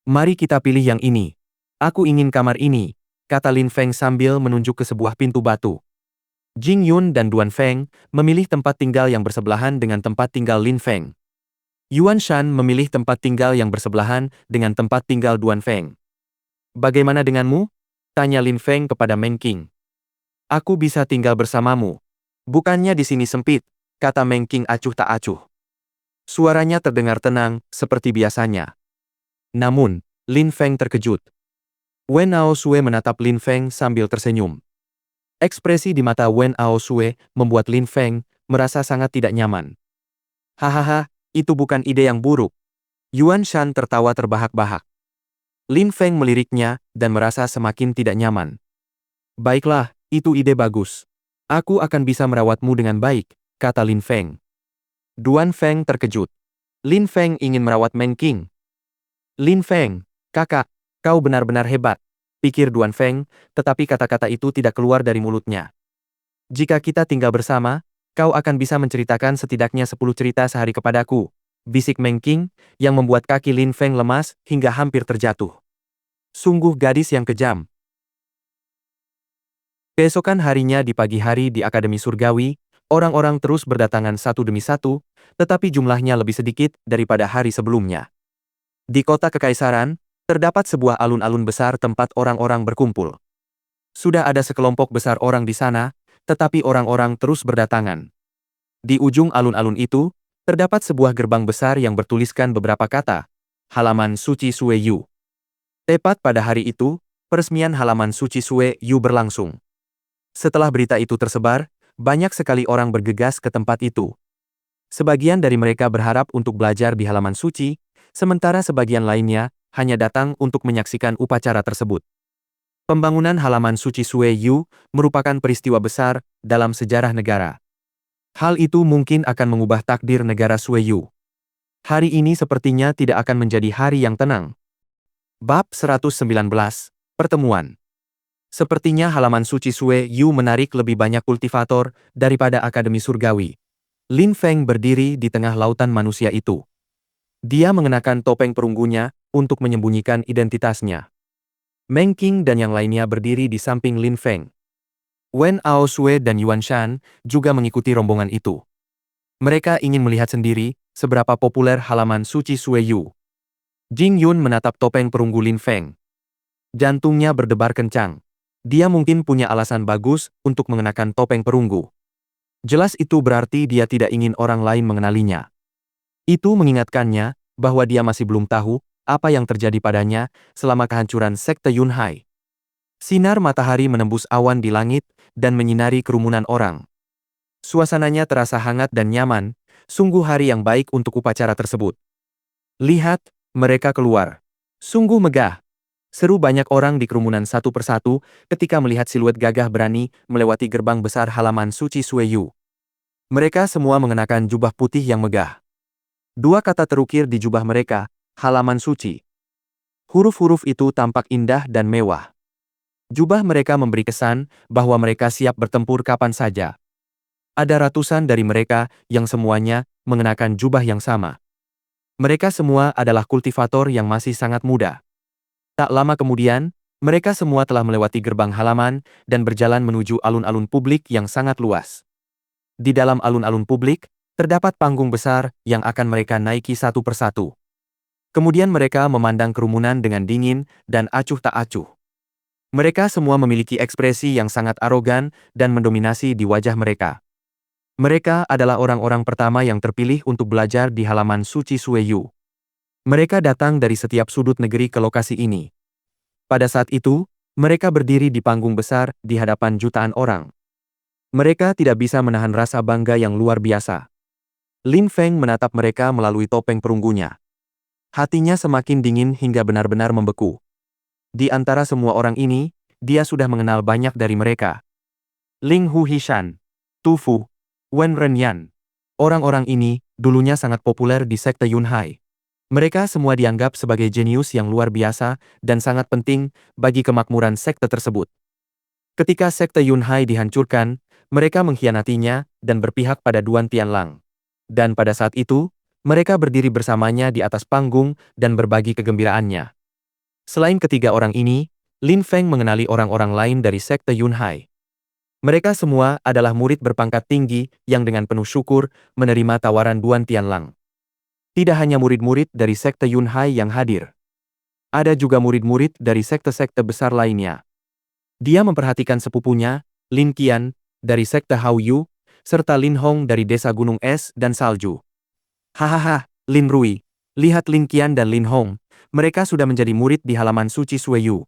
Mari kita pilih yang ini. Aku ingin kamar ini, kata Lin Feng sambil menunjuk ke sebuah pintu batu. Jing Yun dan Duan Feng memilih tempat tinggal yang bersebelahan dengan tempat tinggal Lin Feng. Yuan Shan memilih tempat tinggal yang bersebelahan dengan tempat tinggal Duan Feng. Bagaimana denganmu? Tanya Lin Feng kepada Meng Qing. Aku bisa tinggal bersamamu. Bukannya di sini sempit, kata Meng Qing acuh tak acuh. Suaranya terdengar tenang, seperti biasanya. Namun, Lin Feng terkejut. Wen Aosue menatap Lin Feng sambil tersenyum. Ekspresi di mata Wen Aosue membuat Lin Feng merasa sangat tidak nyaman. Hahaha, itu bukan ide yang buruk. Yuan Shan tertawa terbahak-bahak. Lin Feng meliriknya dan merasa semakin tidak nyaman. Baiklah, itu ide bagus. Aku akan bisa merawatmu dengan baik, kata Lin Feng. Duan Feng terkejut. Lin Feng ingin merawat Meng Qing. Lin Feng, kakak, kau benar-benar hebat, pikir Duan Feng, tetapi kata-kata itu tidak keluar dari mulutnya. Jika kita tinggal bersama, kau akan bisa menceritakan setidaknya 10 cerita sehari kepadaku, bisik Meng Qing, yang membuat kaki Lin Feng lemas hingga hampir terjatuh. Sungguh gadis yang kejam. Keesokan harinya di pagi hari di Akademi Surgawi, orang-orang terus berdatangan satu demi satu, tetapi jumlahnya lebih sedikit daripada hari sebelumnya. Di kota kekaisaran, terdapat sebuah alun-alun besar tempat orang-orang berkumpul. Sudah ada sekelompok besar orang di sana, tetapi orang-orang terus berdatangan. Di ujung alun-alun itu, terdapat sebuah gerbang besar yang bertuliskan beberapa kata, Halaman Suci Sue Yu. Tepat pada hari itu, peresmian Halaman Suci Sue Yu berlangsung. Setelah berita itu tersebar, banyak sekali orang bergegas ke tempat itu. Sebagian dari mereka berharap untuk belajar di halaman suci, sementara sebagian lainnya hanya datang untuk menyaksikan upacara tersebut. Pembangunan halaman suci Sue Yu merupakan peristiwa besar dalam sejarah negara. Hal itu mungkin akan mengubah takdir negara Sue Yu. Hari ini sepertinya tidak akan menjadi hari yang tenang. Bab 119, Pertemuan. Sepertinya halaman suci Sue Yu menarik lebih banyak kultivator daripada Akademi Surgawi. Lin Feng berdiri di tengah lautan manusia itu. Dia mengenakan topeng perunggunya untuk menyembunyikan identitasnya. Meng Qing dan yang lainnya berdiri di samping Lin Feng. Wen Aosue dan Yuan Shan juga mengikuti rombongan itu. Mereka ingin melihat sendiri seberapa populer halaman suci Sue Yu. Jing Yun menatap topeng perunggu Lin Feng. Jantungnya berdebar kencang. Dia mungkin punya alasan bagus untuk mengenakan topeng perunggu. Jelas itu berarti dia tidak ingin orang lain mengenalinya. Itu mengingatkannya bahwa dia masih belum tahu apa yang terjadi padanya selama kehancuran sekte Yunhai. Sinar matahari menembus awan di langit dan menyinari kerumunan orang. Suasananya terasa hangat dan nyaman, sungguh hari yang baik untuk upacara tersebut. Lihat, mereka keluar. Sungguh megah. Seru banyak orang di kerumunan satu persatu ketika melihat siluet gagah berani melewati gerbang besar halaman suci Sue Yu. Mereka semua mengenakan jubah putih yang megah. Dua kata terukir di jubah mereka, halaman suci. Huruf-huruf itu tampak indah dan mewah. Jubah mereka memberi kesan bahwa mereka siap bertempur kapan saja. Ada ratusan dari mereka yang semuanya mengenakan jubah yang sama. Mereka semua adalah kultivator yang masih sangat muda. Tak lama kemudian, mereka semua telah melewati gerbang halaman dan berjalan menuju alun-alun publik yang sangat luas. Di dalam alun-alun publik, terdapat panggung besar yang akan mereka naiki satu persatu. Kemudian mereka memandang kerumunan dengan dingin dan acuh tak acuh. Mereka semua memiliki ekspresi yang sangat arogan dan mendominasi di wajah mereka. Mereka adalah orang-orang pertama yang terpilih untuk belajar di halaman suci Sueyu. Mereka datang dari setiap sudut negeri ke lokasi ini. Pada saat itu, mereka berdiri di panggung besar di hadapan jutaan orang. Mereka tidak bisa menahan rasa bangga yang luar biasa. Lin Feng menatap mereka melalui topeng perunggunya. Hatinya semakin dingin hingga benar-benar membeku. Di antara semua orang ini, dia sudah mengenal banyak dari mereka. Ling Hu Hishan, Tu Fu, Wen Renyan. Orang-orang ini dulunya sangat populer di sekte Yunhai. Mereka semua dianggap sebagai jenius yang luar biasa dan sangat penting bagi kemakmuran sekte tersebut. Ketika sekte Yunhai dihancurkan, mereka mengkhianatinya dan berpihak pada Duan Tianlang. Dan pada saat itu, mereka berdiri bersamanya di atas panggung dan berbagi kegembiraannya. Selain ketiga orang ini, Lin Feng mengenali orang-orang lain dari sekte Yunhai. Mereka semua adalah murid berpangkat tinggi yang dengan penuh syukur menerima tawaran Duan Tianlang. Tidak hanya murid-murid dari sekte Yunhai yang hadir. Ada juga murid-murid dari sekte-sekte besar lainnya. Dia memperhatikan sepupunya, Lin Qian, dari sekte Haoyu, serta Lin Hong dari desa Gunung Es dan Salju. Hahaha, Lin Rui, lihat Lin Qian dan Lin Hong, mereka sudah menjadi murid di halaman suci Sueyu.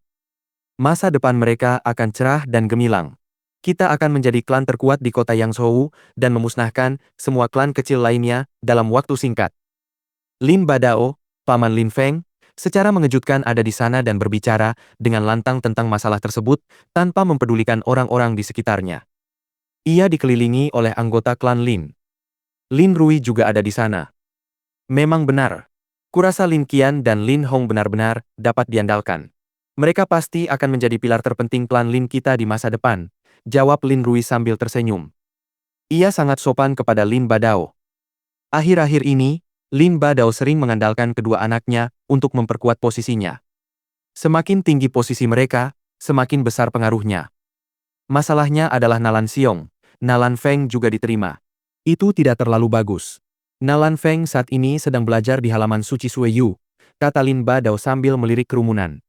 Masa depan mereka akan cerah dan gemilang. Kita akan menjadi klan terkuat di kota Yangzhou dan memusnahkan semua klan kecil lainnya dalam waktu singkat. Lin Badao, paman Lin Feng, secara mengejutkan ada di sana dan berbicara dengan lantang tentang masalah tersebut tanpa mempedulikan orang-orang di sekitarnya. Ia dikelilingi oleh anggota klan Lin. Lin Rui juga ada di sana. Memang benar. Kurasa Lin Qian dan Lin Hong benar-benar dapat diandalkan. Mereka pasti akan menjadi pilar terpenting klan Lin kita di masa depan, jawab Lin Rui sambil tersenyum. Ia sangat sopan kepada Lin Badao. Akhir-akhir ini, Lin Badao sering mengandalkan kedua anaknya untuk memperkuat posisinya. Semakin tinggi posisi mereka, semakin besar pengaruhnya. Masalahnya adalah Nalan Xiong. Nalan Feng juga diterima. Itu tidak terlalu bagus. Nalan Feng saat ini sedang belajar di halaman suci Sueyu, kata Lin Badao sambil melirik kerumunan.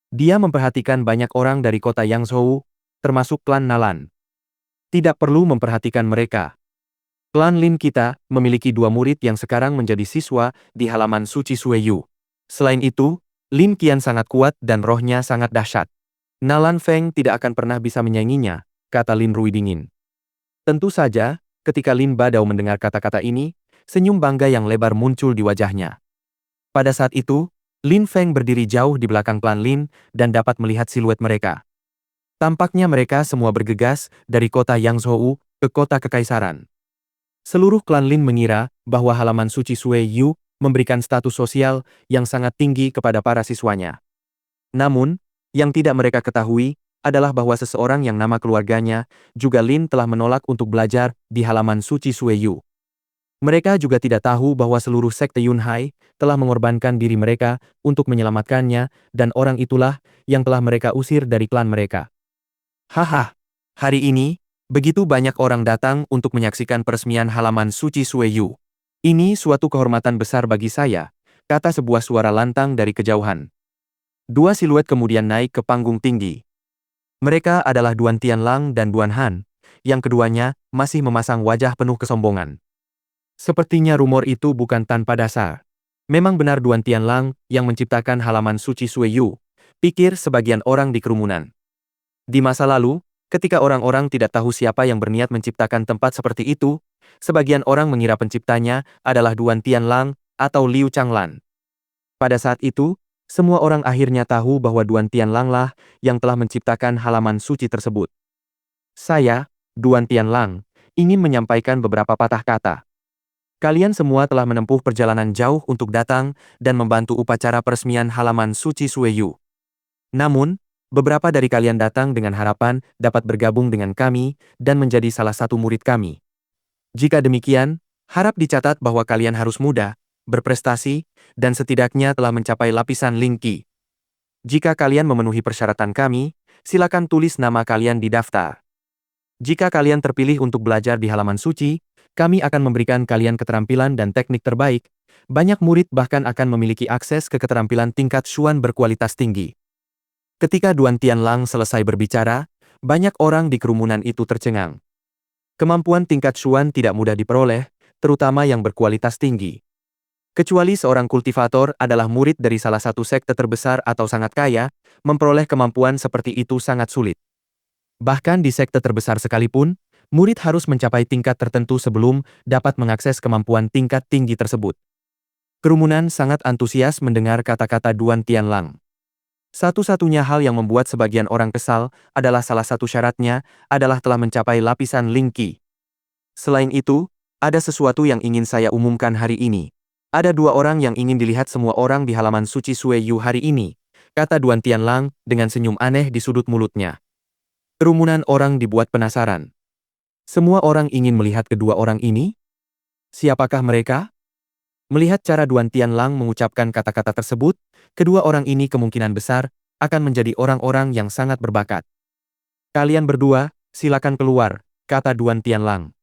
Dia memperhatikan banyak orang dari kota Yangzhou, termasuk klan Nalan. Tidak perlu memperhatikan mereka. Klan Lin kita memiliki dua murid yang sekarang menjadi siswa di halaman suci Sueyu. Selain itu, Lin Qian sangat kuat dan rohnya sangat dahsyat. Nalan Feng tidak akan pernah bisa menyainginya, kata Lin Rui dingin. Tentu saja, ketika Lin Badao mendengar kata-kata ini, senyum bangga yang lebar muncul di wajahnya. Pada saat itu, Lin Feng berdiri jauh di belakang klan Lin dan dapat melihat siluet mereka. Tampaknya mereka semua bergegas dari kota Yangzhou ke kota Kekaisaran. Seluruh klan Lin mengira bahwa halaman suci Sueyu memberikan status sosial yang sangat tinggi kepada para siswanya. Namun, yang tidak mereka ketahui adalah bahwa seseorang yang nama keluarganya juga Lin telah menolak untuk belajar di halaman suci Sueyu. Mereka juga tidak tahu bahwa seluruh sekte Yunhai telah mengorbankan diri mereka untuk menyelamatkannya dan orang itulah yang telah mereka usir dari klan mereka. Haha, hari ini, begitu banyak orang datang untuk menyaksikan peresmian halaman suci Sueyu. Ini suatu kehormatan besar bagi saya, kata sebuah suara lantang dari kejauhan. Dua siluet kemudian naik ke panggung tinggi. Mereka adalah Duan Tianlang dan Duan Han, yang keduanya masih memasang wajah penuh kesombongan. Sepertinya rumor itu bukan tanpa dasar. Memang benar Duan Tianlang yang menciptakan halaman suci Sueyu, pikir sebagian orang di kerumunan. Di masa lalu, ketika orang-orang tidak tahu siapa yang berniat menciptakan tempat seperti itu, sebagian orang mengira penciptanya adalah Duan Tianlang atau Liu Changlan. Pada saat itu, semua orang akhirnya tahu bahwa Duan Tianlang lah yang telah menciptakan halaman suci tersebut. Saya, Duan Tianlang, ingin menyampaikan beberapa patah kata. Kalian semua telah menempuh perjalanan jauh untuk datang dan membantu upacara peresmian halaman suci Sueyu. Namun, beberapa dari kalian datang dengan harapan dapat bergabung dengan kami dan menjadi salah satu murid kami. Jika demikian, harap dicatat bahwa kalian harus muda, berprestasi, dan setidaknya telah mencapai lapisan Ling Qi. Jika kalian memenuhi persyaratan kami, silakan tulis nama kalian di daftar. Jika kalian terpilih untuk belajar di halaman suci, kami akan memberikan kalian keterampilan dan teknik terbaik. Banyak murid bahkan akan memiliki akses ke keterampilan tingkat Xuan berkualitas tinggi. Ketika Duan Tianlang selesai berbicara, banyak orang di kerumunan itu tercengang. Kemampuan tingkat Xuan tidak mudah diperoleh, terutama yang berkualitas tinggi. Kecuali seorang kultivator adalah murid dari salah satu sekte terbesar atau sangat kaya, memperoleh kemampuan seperti itu sangat sulit. Bahkan di sekte terbesar sekalipun, murid harus mencapai tingkat tertentu sebelum dapat mengakses kemampuan tingkat tinggi tersebut. Kerumunan sangat antusias mendengar kata-kata Duan Tianlang. Satu-satunya hal yang membuat sebagian orang kesal adalah salah satu syaratnya adalah telah mencapai lapisan Ling Qi. Selain itu, ada sesuatu yang ingin saya umumkan hari ini. Ada 2 orang yang ingin dilihat semua orang di halaman suci Sueyu hari ini, kata Duan Tianlang dengan senyum aneh di sudut mulutnya. Kerumunan orang dibuat penasaran. Semua orang ingin melihat kedua orang ini? Siapakah mereka? Melihat cara Duan Tianlang mengucapkan kata-kata tersebut, kedua orang ini kemungkinan besar akan menjadi orang-orang yang sangat berbakat. Kalian berdua, silakan keluar, kata Duan Tianlang.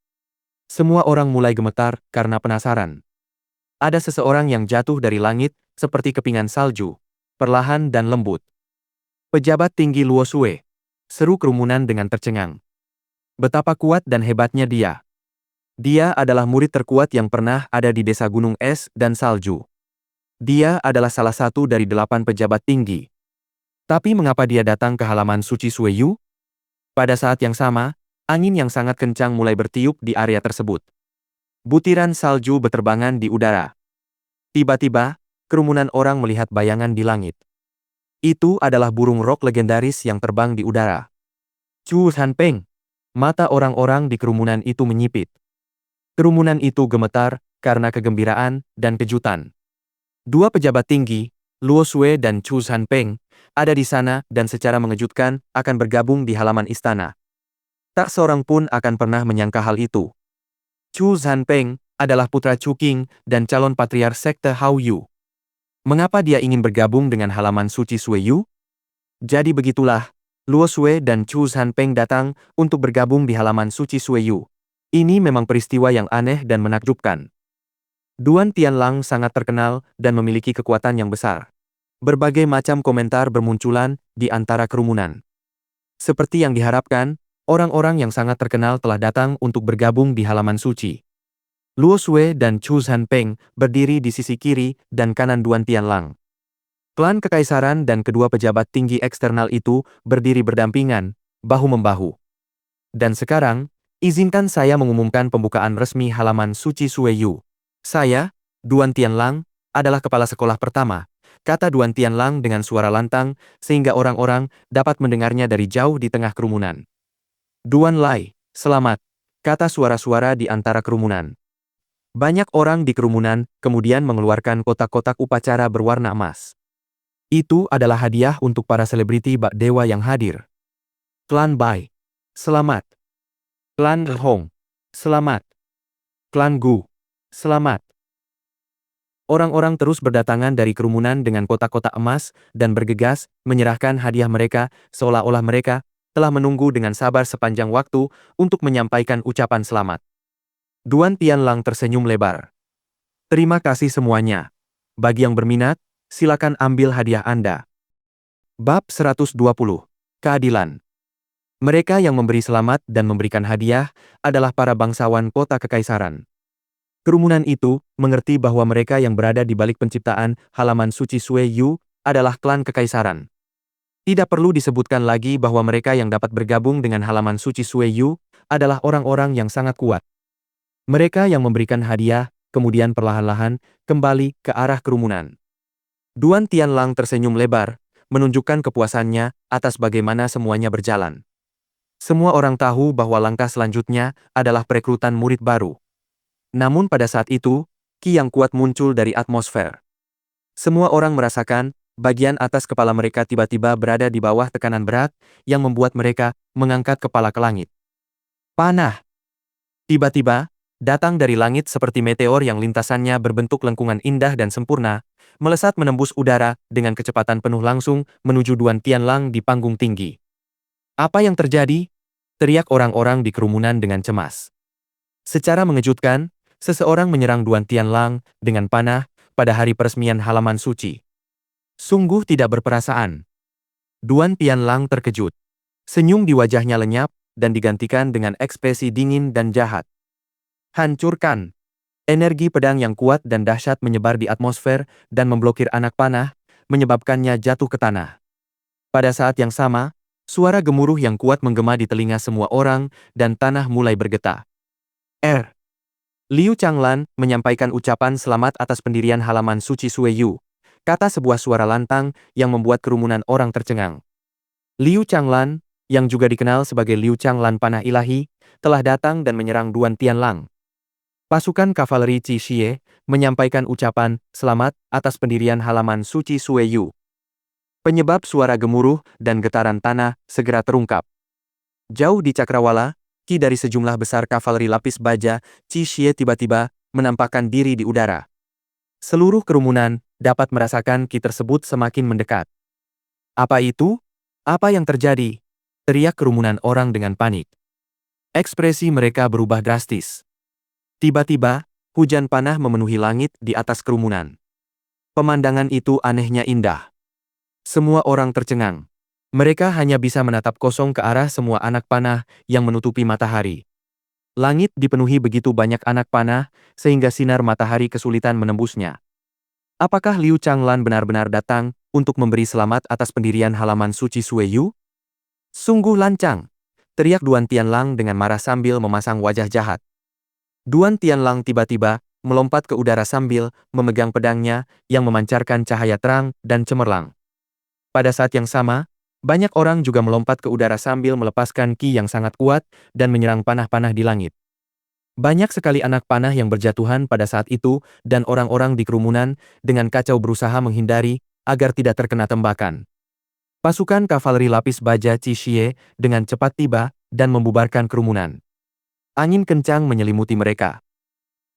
Semua orang mulai gemetar karena penasaran. Ada seseorang yang jatuh dari langit, seperti kepingan salju, perlahan dan lembut. Pejabat tinggi Luo Sue, seru kerumunan dengan tercengang. Betapa kuat dan hebatnya dia. Dia adalah murid terkuat yang pernah ada di desa gunung es dan salju. Dia adalah salah satu dari 8 pejabat tinggi. Tapi mengapa dia datang ke halaman suci Sueyu? Pada saat yang sama, angin yang sangat kencang mulai bertiup di area tersebut. Butiran salju berterbangan di udara. Tiba-tiba, kerumunan orang melihat bayangan di langit. Itu adalah burung rok legendaris yang terbang di udara. Chu Hanpeng. Mata orang-orang di kerumunan itu menyipit. Kerumunan itu gemetar karena kegembiraan dan kejutan. 2 pejabat tinggi, Luo Sue dan Chu Hanpeng, ada di sana dan secara mengejutkan akan bergabung di halaman istana. Tak seorang pun akan pernah menyangka hal itu. Chu Hanpeng adalah putra Chu Qing dan calon patriark sekte Hao Yu. Mengapa dia ingin bergabung dengan halaman suci Sueyu? Jadi begitulah, Luo Sue dan Chu Hanpeng datang untuk bergabung di halaman suci Sueyu. Ini memang peristiwa yang aneh dan menakjubkan. Duan Tianlang sangat terkenal dan memiliki kekuatan yang besar. Berbagai macam komentar bermunculan di antara kerumunan. Seperti yang diharapkan, orang-orang yang sangat terkenal telah datang untuk bergabung di halaman suci. Luo Sue dan Chu Hanpeng berdiri di sisi kiri dan kanan Duan Tianlang. Klan kekaisaran dan kedua pejabat tinggi eksternal itu berdiri berdampingan, bahu-membahu. Dan sekarang, izinkan saya mengumumkan pembukaan resmi halaman suci Sueyu. Saya, Duan Tianlang, adalah kepala sekolah pertama, kata Duan Tianlang dengan suara lantang sehingga orang-orang dapat mendengarnya dari jauh di tengah kerumunan. Duan Lai, selamat, kata suara-suara di antara kerumunan. Banyak orang di kerumunan kemudian mengeluarkan kotak-kotak upacara berwarna emas. Itu adalah hadiah untuk para selebriti bak dewa yang hadir. Klan Bai, selamat. Klan Hong, selamat. Klan Gu, selamat. Orang-orang terus berdatangan dari kerumunan dengan kotak-kotak emas dan bergegas menyerahkan hadiah mereka seolah-olah mereka telah menunggu dengan sabar sepanjang waktu untuk menyampaikan ucapan selamat. Duan Tianlang tersenyum lebar. Terima kasih semuanya. Bagi yang berminat, silakan ambil hadiah Anda. Bab 120. Keadilan. Mereka yang memberi selamat dan memberikan hadiah adalah para bangsawan kota kekaisaran. Kerumunan itu mengerti bahwa mereka yang berada di balik penciptaan halaman suci Sueyu adalah klan kekaisaran. Tidak perlu disebutkan lagi bahwa mereka yang dapat bergabung dengan halaman suci Sueyu adalah orang-orang yang sangat kuat. Mereka yang memberikan hadiah kemudian perlahan-lahan kembali ke arah kerumunan. Duan Tianlang tersenyum lebar, menunjukkan kepuasannya atas bagaimana semuanya berjalan. Semua orang tahu bahwa langkah selanjutnya adalah perekrutan murid baru. Namun pada saat itu, ki yang kuat muncul dari atmosfer. Semua orang merasakan bagian atas kepala mereka tiba-tiba berada di bawah tekanan berat yang membuat mereka mengangkat kepala ke langit. Panah! Tiba-tiba, datang dari langit seperti meteor yang lintasannya berbentuk lengkungan indah dan sempurna, melesat menembus udara dengan kecepatan penuh langsung menuju Duan Tianlang di panggung tinggi. Apa yang terjadi? Teriak orang-orang di kerumunan dengan cemas. Secara mengejutkan, seseorang menyerang Duan Tianlang dengan panah pada hari peresmian halaman suci. Sungguh tidak berperasaan. Duan Tianlang terkejut. Senyum di wajahnya lenyap, dan digantikan dengan ekspresi dingin dan jahat. Hancurkan! Energi pedang yang kuat dan dahsyat menyebar di atmosfer dan memblokir anak panah, menyebabkannya jatuh ke tanah. Pada saat yang sama, suara gemuruh yang kuat menggema di telinga semua orang dan tanah mulai bergetar. Liu Changlan menyampaikan ucapan selamat atas pendirian halaman suci Sueyu, kata sebuah suara lantang yang membuat kerumunan orang tercengang. Liu Changlan, yang juga dikenal sebagai Liu Changlan Panah Ilahi, telah datang dan menyerang Duan Tianlang. Pasukan kavaleri Qi Xie menyampaikan ucapan selamat atas pendirian halaman suci Sueyu. Penyebab suara gemuruh dan getaran tanah segera terungkap. Jauh di cakrawala, Ki dari sejumlah besar kavaleri lapis baja, Qi Xie tiba-tiba menampakkan diri di udara. Seluruh kerumunan dapat merasakan Ki tersebut semakin mendekat. Apa itu? Apa yang terjadi? Teriak kerumunan orang dengan panik. Ekspresi mereka berubah drastis. Tiba-tiba, hujan panah memenuhi langit di atas kerumunan. Pemandangan itu anehnya indah. Semua orang tercengang. Mereka hanya bisa menatap kosong ke arah semua anak panah yang menutupi matahari. Langit dipenuhi begitu banyak anak panah, sehingga sinar matahari kesulitan menembusnya. Apakah Liu Changlan benar-benar datang untuk memberi selamat atas pendirian halaman suci Sueyu? Sungguh lancang, teriak Duan Tianlang dengan marah sambil memasang wajah jahat. Duan Tianlang tiba-tiba melompat ke udara sambil memegang pedangnya yang memancarkan cahaya terang dan cemerlang. Pada saat yang sama, banyak orang juga melompat ke udara sambil melepaskan ki yang sangat kuat dan menyerang panah-panah di langit. Banyak sekali anak panah yang berjatuhan pada saat itu dan orang-orang di kerumunan dengan kacau berusaha menghindari agar tidak terkena tembakan. Pasukan kavaleri lapis baja Qi Xie dengan cepat tiba dan membubarkan kerumunan. Angin kencang menyelimuti mereka.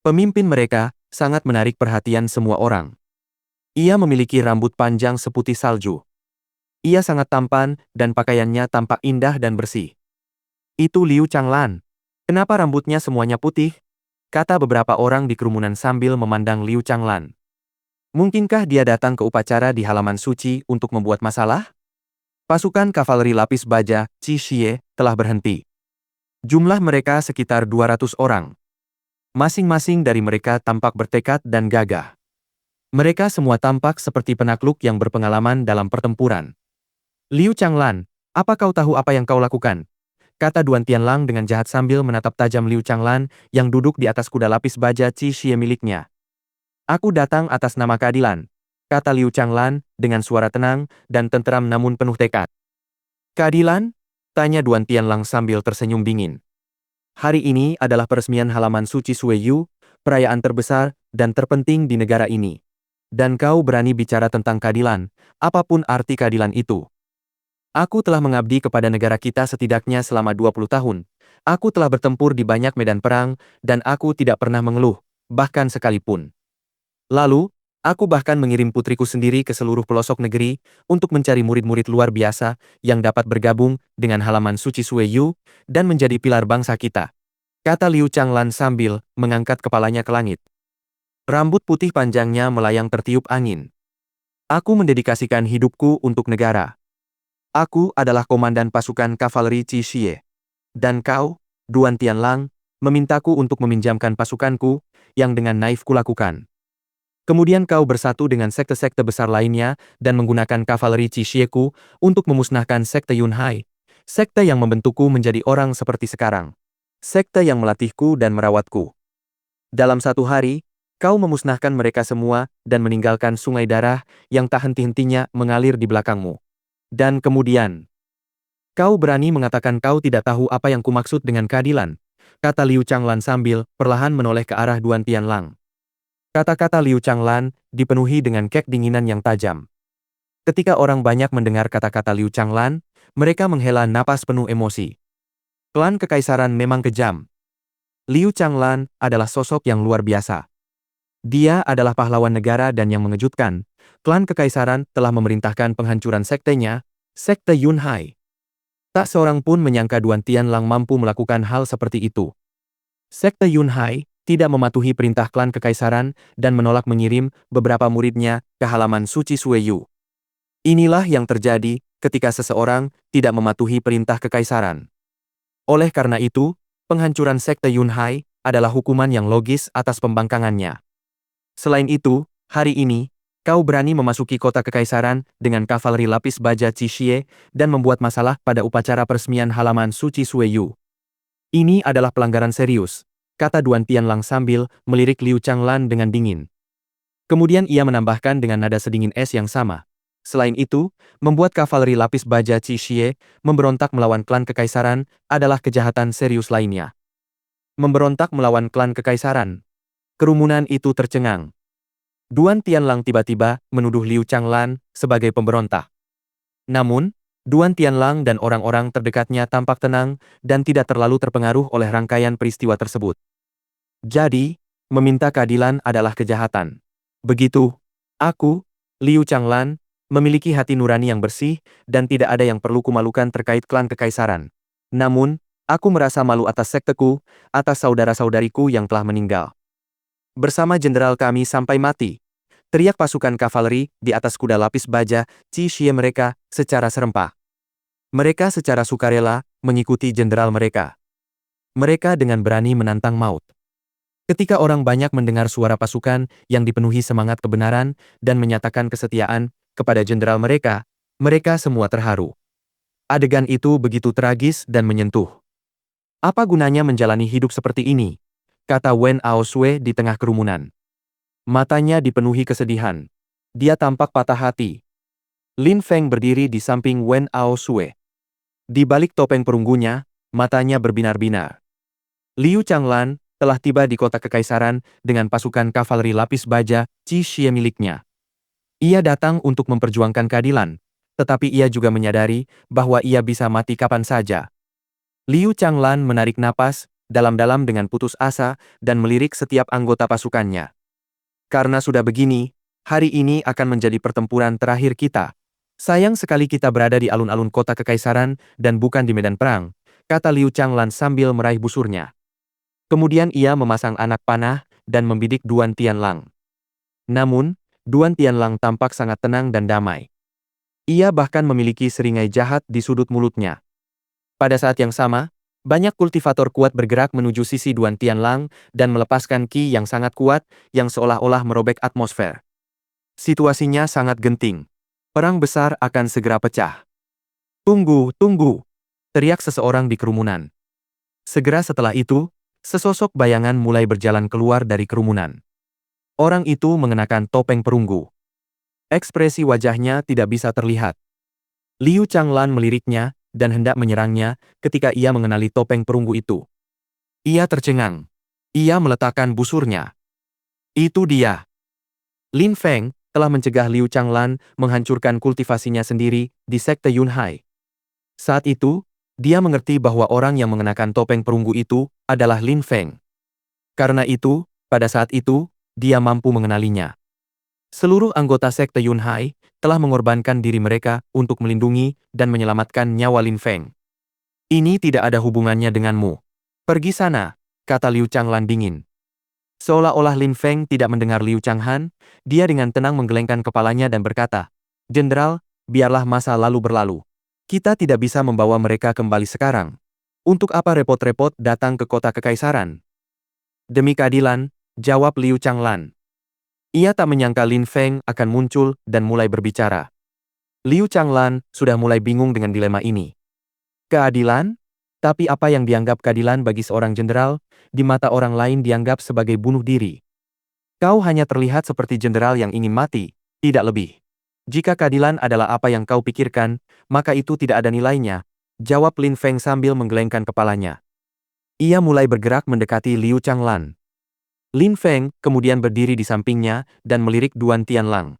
Pemimpin mereka sangat menarik perhatian semua orang. Ia memiliki rambut panjang seputih salju. Ia sangat tampan dan pakaiannya tampak indah dan bersih. Itu Liu Changlan. Kenapa rambutnya semuanya putih? Kata beberapa orang di kerumunan sambil memandang Liu Changlan. Mungkinkah dia datang ke upacara di halaman suci untuk membuat masalah? Pasukan kavaleri lapis baja Qi Xie telah berhenti. Jumlah mereka sekitar 200 orang. Masing-masing dari mereka tampak bertekad dan gagah. Mereka semua tampak seperti penakluk yang berpengalaman dalam pertempuran. Liu Changlan, apa kau tahu apa yang kau lakukan? Kata Duan Tianlang dengan jahat sambil menatap tajam Liu Changlan yang duduk di atas kuda lapis baja Qi Xie miliknya. Aku datang atas nama keadilan, kata Liu Changlan dengan suara tenang dan tenteram namun penuh tekad. Keadilan? Tanya Duan Tianlang sambil tersenyum dingin. Hari ini adalah peresmian halaman suci Sueyu, perayaan terbesar dan terpenting di negara ini. Dan kau berani bicara tentang keadilan, apapun arti keadilan itu. Aku telah mengabdi kepada negara kita setidaknya selama 20 tahun. Aku telah bertempur di banyak medan perang, dan aku tidak pernah mengeluh, bahkan sekalipun. Lalu, aku bahkan mengirim putriku sendiri ke seluruh pelosok negeri untuk mencari murid-murid luar biasa yang dapat bergabung dengan halaman suci Sueyu dan menjadi pilar bangsa kita. Kata Liu Changlan sambil mengangkat kepalanya ke langit. Rambut putih panjangnya melayang tertiup angin. Aku mendedikasikan hidupku untuk negara. Aku adalah komandan pasukan kavaleri Qi Xie. Dan kau, Duan Tianlang, memintaku untuk meminjamkan pasukanku yang dengan naif kulakukan. Kemudian kau bersatu dengan sekte-sekte besar lainnya dan menggunakan kavaleri Qi Xie-ku untuk memusnahkan sekte Yunhai, sekte yang membentukku menjadi orang seperti sekarang, sekte yang melatihku dan merawatku. Dalam satu hari, kau memusnahkan mereka semua dan meninggalkan sungai darah yang tak henti-hentinya mengalir di belakangmu. Dan kemudian, kau berani mengatakan kau tidak tahu apa yang kumaksud dengan keadilan, kata Liu Changlan sambil perlahan menoleh ke arah Duan Tianlang. Kata-kata Liu Changlan dipenuhi dengan keinginan yang tajam. Ketika orang banyak mendengar kata-kata Liu Changlan, mereka menghela napas penuh emosi. Klan kekaisaran memang kejam. Liu Changlan adalah sosok yang luar biasa. Dia adalah pahlawan negara dan yang mengejutkan, klan kekaisaran telah memerintahkan penghancuran sektenya, sekte Yunhai. Tak seorang pun menyangka Duan Tianlang mampu melakukan hal seperti itu. Sekte Yunhai tidak mematuhi perintah klan kekaisaran dan menolak mengirim beberapa muridnya ke halaman suci Sueyu. Inilah yang terjadi ketika seseorang tidak mematuhi perintah kekaisaran. Oleh karena itu, penghancuran sekte Yunhai adalah hukuman yang logis atas pembangkangannya. Selain itu, hari ini, kau berani memasuki kota kekaisaran dengan kavaleri lapis baja Qixie dan membuat masalah pada upacara peresmian halaman suci Sueyu. Ini adalah pelanggaran serius, kata Duan Tianlang sambil melirik Liu Changlan dengan dingin. Kemudian ia menambahkan dengan nada sedingin es yang sama. Selain itu, membuat kavaleri lapis baja Qixie memberontak melawan klan kekaisaran adalah kejahatan serius lainnya. Memberontak melawan klan kekaisaran. Kerumunan itu tercengang. Duan Tianlang tiba-tiba menuduh Liu Changlan sebagai pemberontak. Namun, Duan Tianlang dan orang-orang terdekatnya tampak tenang dan tidak terlalu terpengaruh oleh rangkaian peristiwa tersebut. Jadi, meminta keadilan adalah kejahatan. Begitu, aku, Liu Changlan, memiliki hati nurani yang bersih dan tidak ada yang perlu kumalukan terkait klan kekaisaran. Namun, aku merasa malu atas sekteku, atas saudara-saudariku yang telah meninggal. Bersama jenderal kami sampai mati. Teriak pasukan kavaleri di atas kuda lapis baja Qixie mereka secara serempak. Mereka secara sukarela mengikuti jenderal mereka. Mereka dengan berani menantang maut. Ketika orang banyak mendengar suara pasukan yang dipenuhi semangat kebenaran dan menyatakan kesetiaan kepada jenderal mereka, mereka semua terharu. Adegan itu begitu tragis dan menyentuh. Apa gunanya menjalani hidup seperti ini? Kata Wen Aosue di tengah kerumunan. Matanya dipenuhi kesedihan. Dia tampak patah hati. Lin Feng berdiri di samping Wen Aosue. Di balik topeng perunggunya, matanya berbinar-binar. Liu Changlan telah tiba di kota kekaisaran dengan pasukan kavaleri lapis baja Qixie miliknya. Ia datang untuk memperjuangkan keadilan, tetapi ia juga menyadari bahwa ia bisa mati kapan saja. Liu Changlan menarik napas dalam-dalam dengan putus asa dan melirik setiap anggota pasukannya. Karena sudah begini, hari ini akan menjadi pertempuran terakhir kita. Sayang sekali kita berada di alun-alun kota kekaisaran dan bukan di medan perang, kata Liu Changlan sambil meraih busurnya. Kemudian ia memasang anak panah dan membidik Duan Tianlang. Namun, Duan Tianlang tampak sangat tenang dan damai. Ia bahkan memiliki seringai jahat di sudut mulutnya. Pada saat yang sama, banyak kultivator kuat bergerak menuju sisi Duan Tianlang dan melepaskan ki yang sangat kuat yang seolah-olah merobek atmosfer. Situasinya sangat genting. Perang besar akan segera pecah. Tunggu, tunggu! Teriak seseorang di kerumunan. Segera setelah itu, sesosok bayangan mulai berjalan keluar dari kerumunan. Orang itu mengenakan topeng perunggu. Ekspresi wajahnya tidak bisa terlihat. Liu Changlan meliriknya dan hendak menyerangnya ketika ia mengenali topeng perunggu itu. Ia tercengang. Ia meletakkan busurnya. Itu dia. Lin Feng telah mencegah Liu Changlan menghancurkan kultivasinya sendiri di sekte Yunhai. Saat itu, dia mengerti bahwa orang yang mengenakan topeng perunggu itu adalah Lin Feng. Karena itu, pada saat itu, dia mampu mengenalinya. Seluruh anggota sekte Yunhai telah mengorbankan diri mereka untuk melindungi dan menyelamatkan nyawa Lin Feng. Ini tidak ada hubungannya denganmu. Pergi sana, kata Liu Changlan dingin. Seolah-olah Lin Feng tidak mendengar Liu Changhan, dia dengan tenang menggelengkan kepalanya dan berkata, "Jenderal, biarlah masa lalu berlalu. Kita tidak bisa membawa mereka kembali sekarang. Untuk apa repot-repot datang ke kota kekaisaran?" Demi keadilan, jawab Liu Changlan. Ia tak menyangka Lin Feng akan muncul dan mulai berbicara. Liu Changlan sudah mulai bingung dengan dilema ini. Keadilan? Tapi apa yang dianggap keadilan bagi seorang jenderal, di mata orang lain dianggap sebagai bunuh diri. Kau hanya terlihat seperti jenderal yang ingin mati, tidak lebih. Jika keadilan adalah apa yang kau pikirkan, maka itu tidak ada nilainya, jawab Lin Feng sambil menggelengkan kepalanya. Ia mulai bergerak mendekati Liu Changlan. Lin Feng kemudian berdiri di sampingnya dan melirik Duan Tianlang.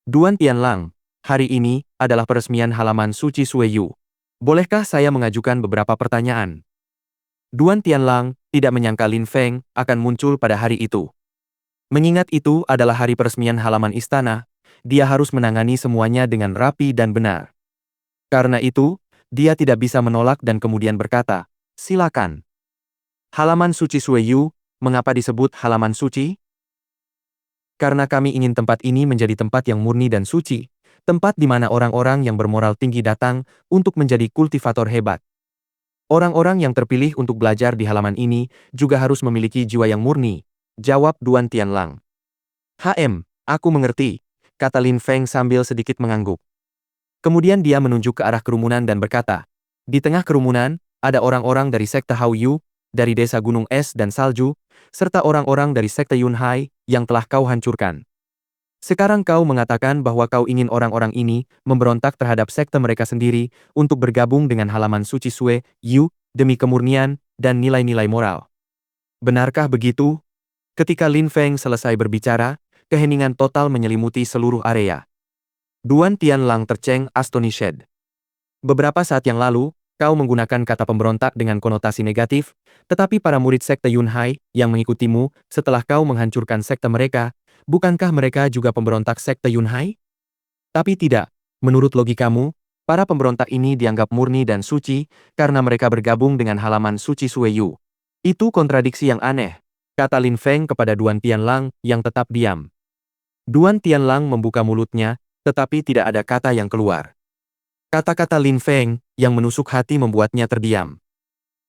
Duan Tianlang, hari ini adalah peresmian halaman suci Sueyu. Bolehkah saya mengajukan beberapa pertanyaan? Duan Tianlang tidak menyangka Lin Feng akan muncul pada hari itu. Mengingat itu adalah hari peresmian halaman istana, dia harus menangani semuanya dengan rapi dan benar. Karena itu, dia tidak bisa menolak dan kemudian berkata, "Silakan." Halaman suci Sueyu, mengapa disebut halaman suci? Karena kami ingin tempat ini menjadi tempat yang murni dan suci, tempat di mana orang-orang yang bermoral tinggi datang untuk menjadi kultivator hebat. Orang-orang yang terpilih untuk belajar di halaman ini juga harus memiliki jiwa yang murni, jawab Duan Tianlang. Aku mengerti, kata Lin Feng sambil sedikit mengangguk. Kemudian dia menunjuk ke arah kerumunan dan berkata, di tengah kerumunan, ada orang-orang dari sekte Hao Yu, dari desa Gunung Es dan Salju, serta orang-orang dari sekte Yunhai yang telah kau hancurkan. Sekarang kau mengatakan bahwa kau ingin orang-orang ini memberontak terhadap sekte mereka sendiri untuk bergabung dengan halaman suci Sue Yu demi kemurnian dan nilai-nilai moral. Benarkah begitu? Ketika Lin Feng selesai berbicara, keheningan total menyelimuti seluruh area. Duan Tianlang terceng astonished. Beberapa saat yang lalu, kau menggunakan kata pemberontak dengan konotasi negatif, tetapi para murid sekte Yunhai yang mengikutimu setelah kau menghancurkan sekte mereka, bukankah mereka juga pemberontak sekte Yunhai? Tapi tidak, menurut logikamu, para pemberontak ini dianggap murni dan suci karena mereka bergabung dengan halaman suci Sueyu. Itu kontradiksi yang aneh, kata Lin Feng kepada Duan Tianlang yang tetap diam. Duan Tianlang membuka mulutnya, tetapi tidak ada kata yang keluar. Kata-kata Lin Feng yang menusuk hati membuatnya terdiam.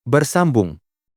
Bersambung.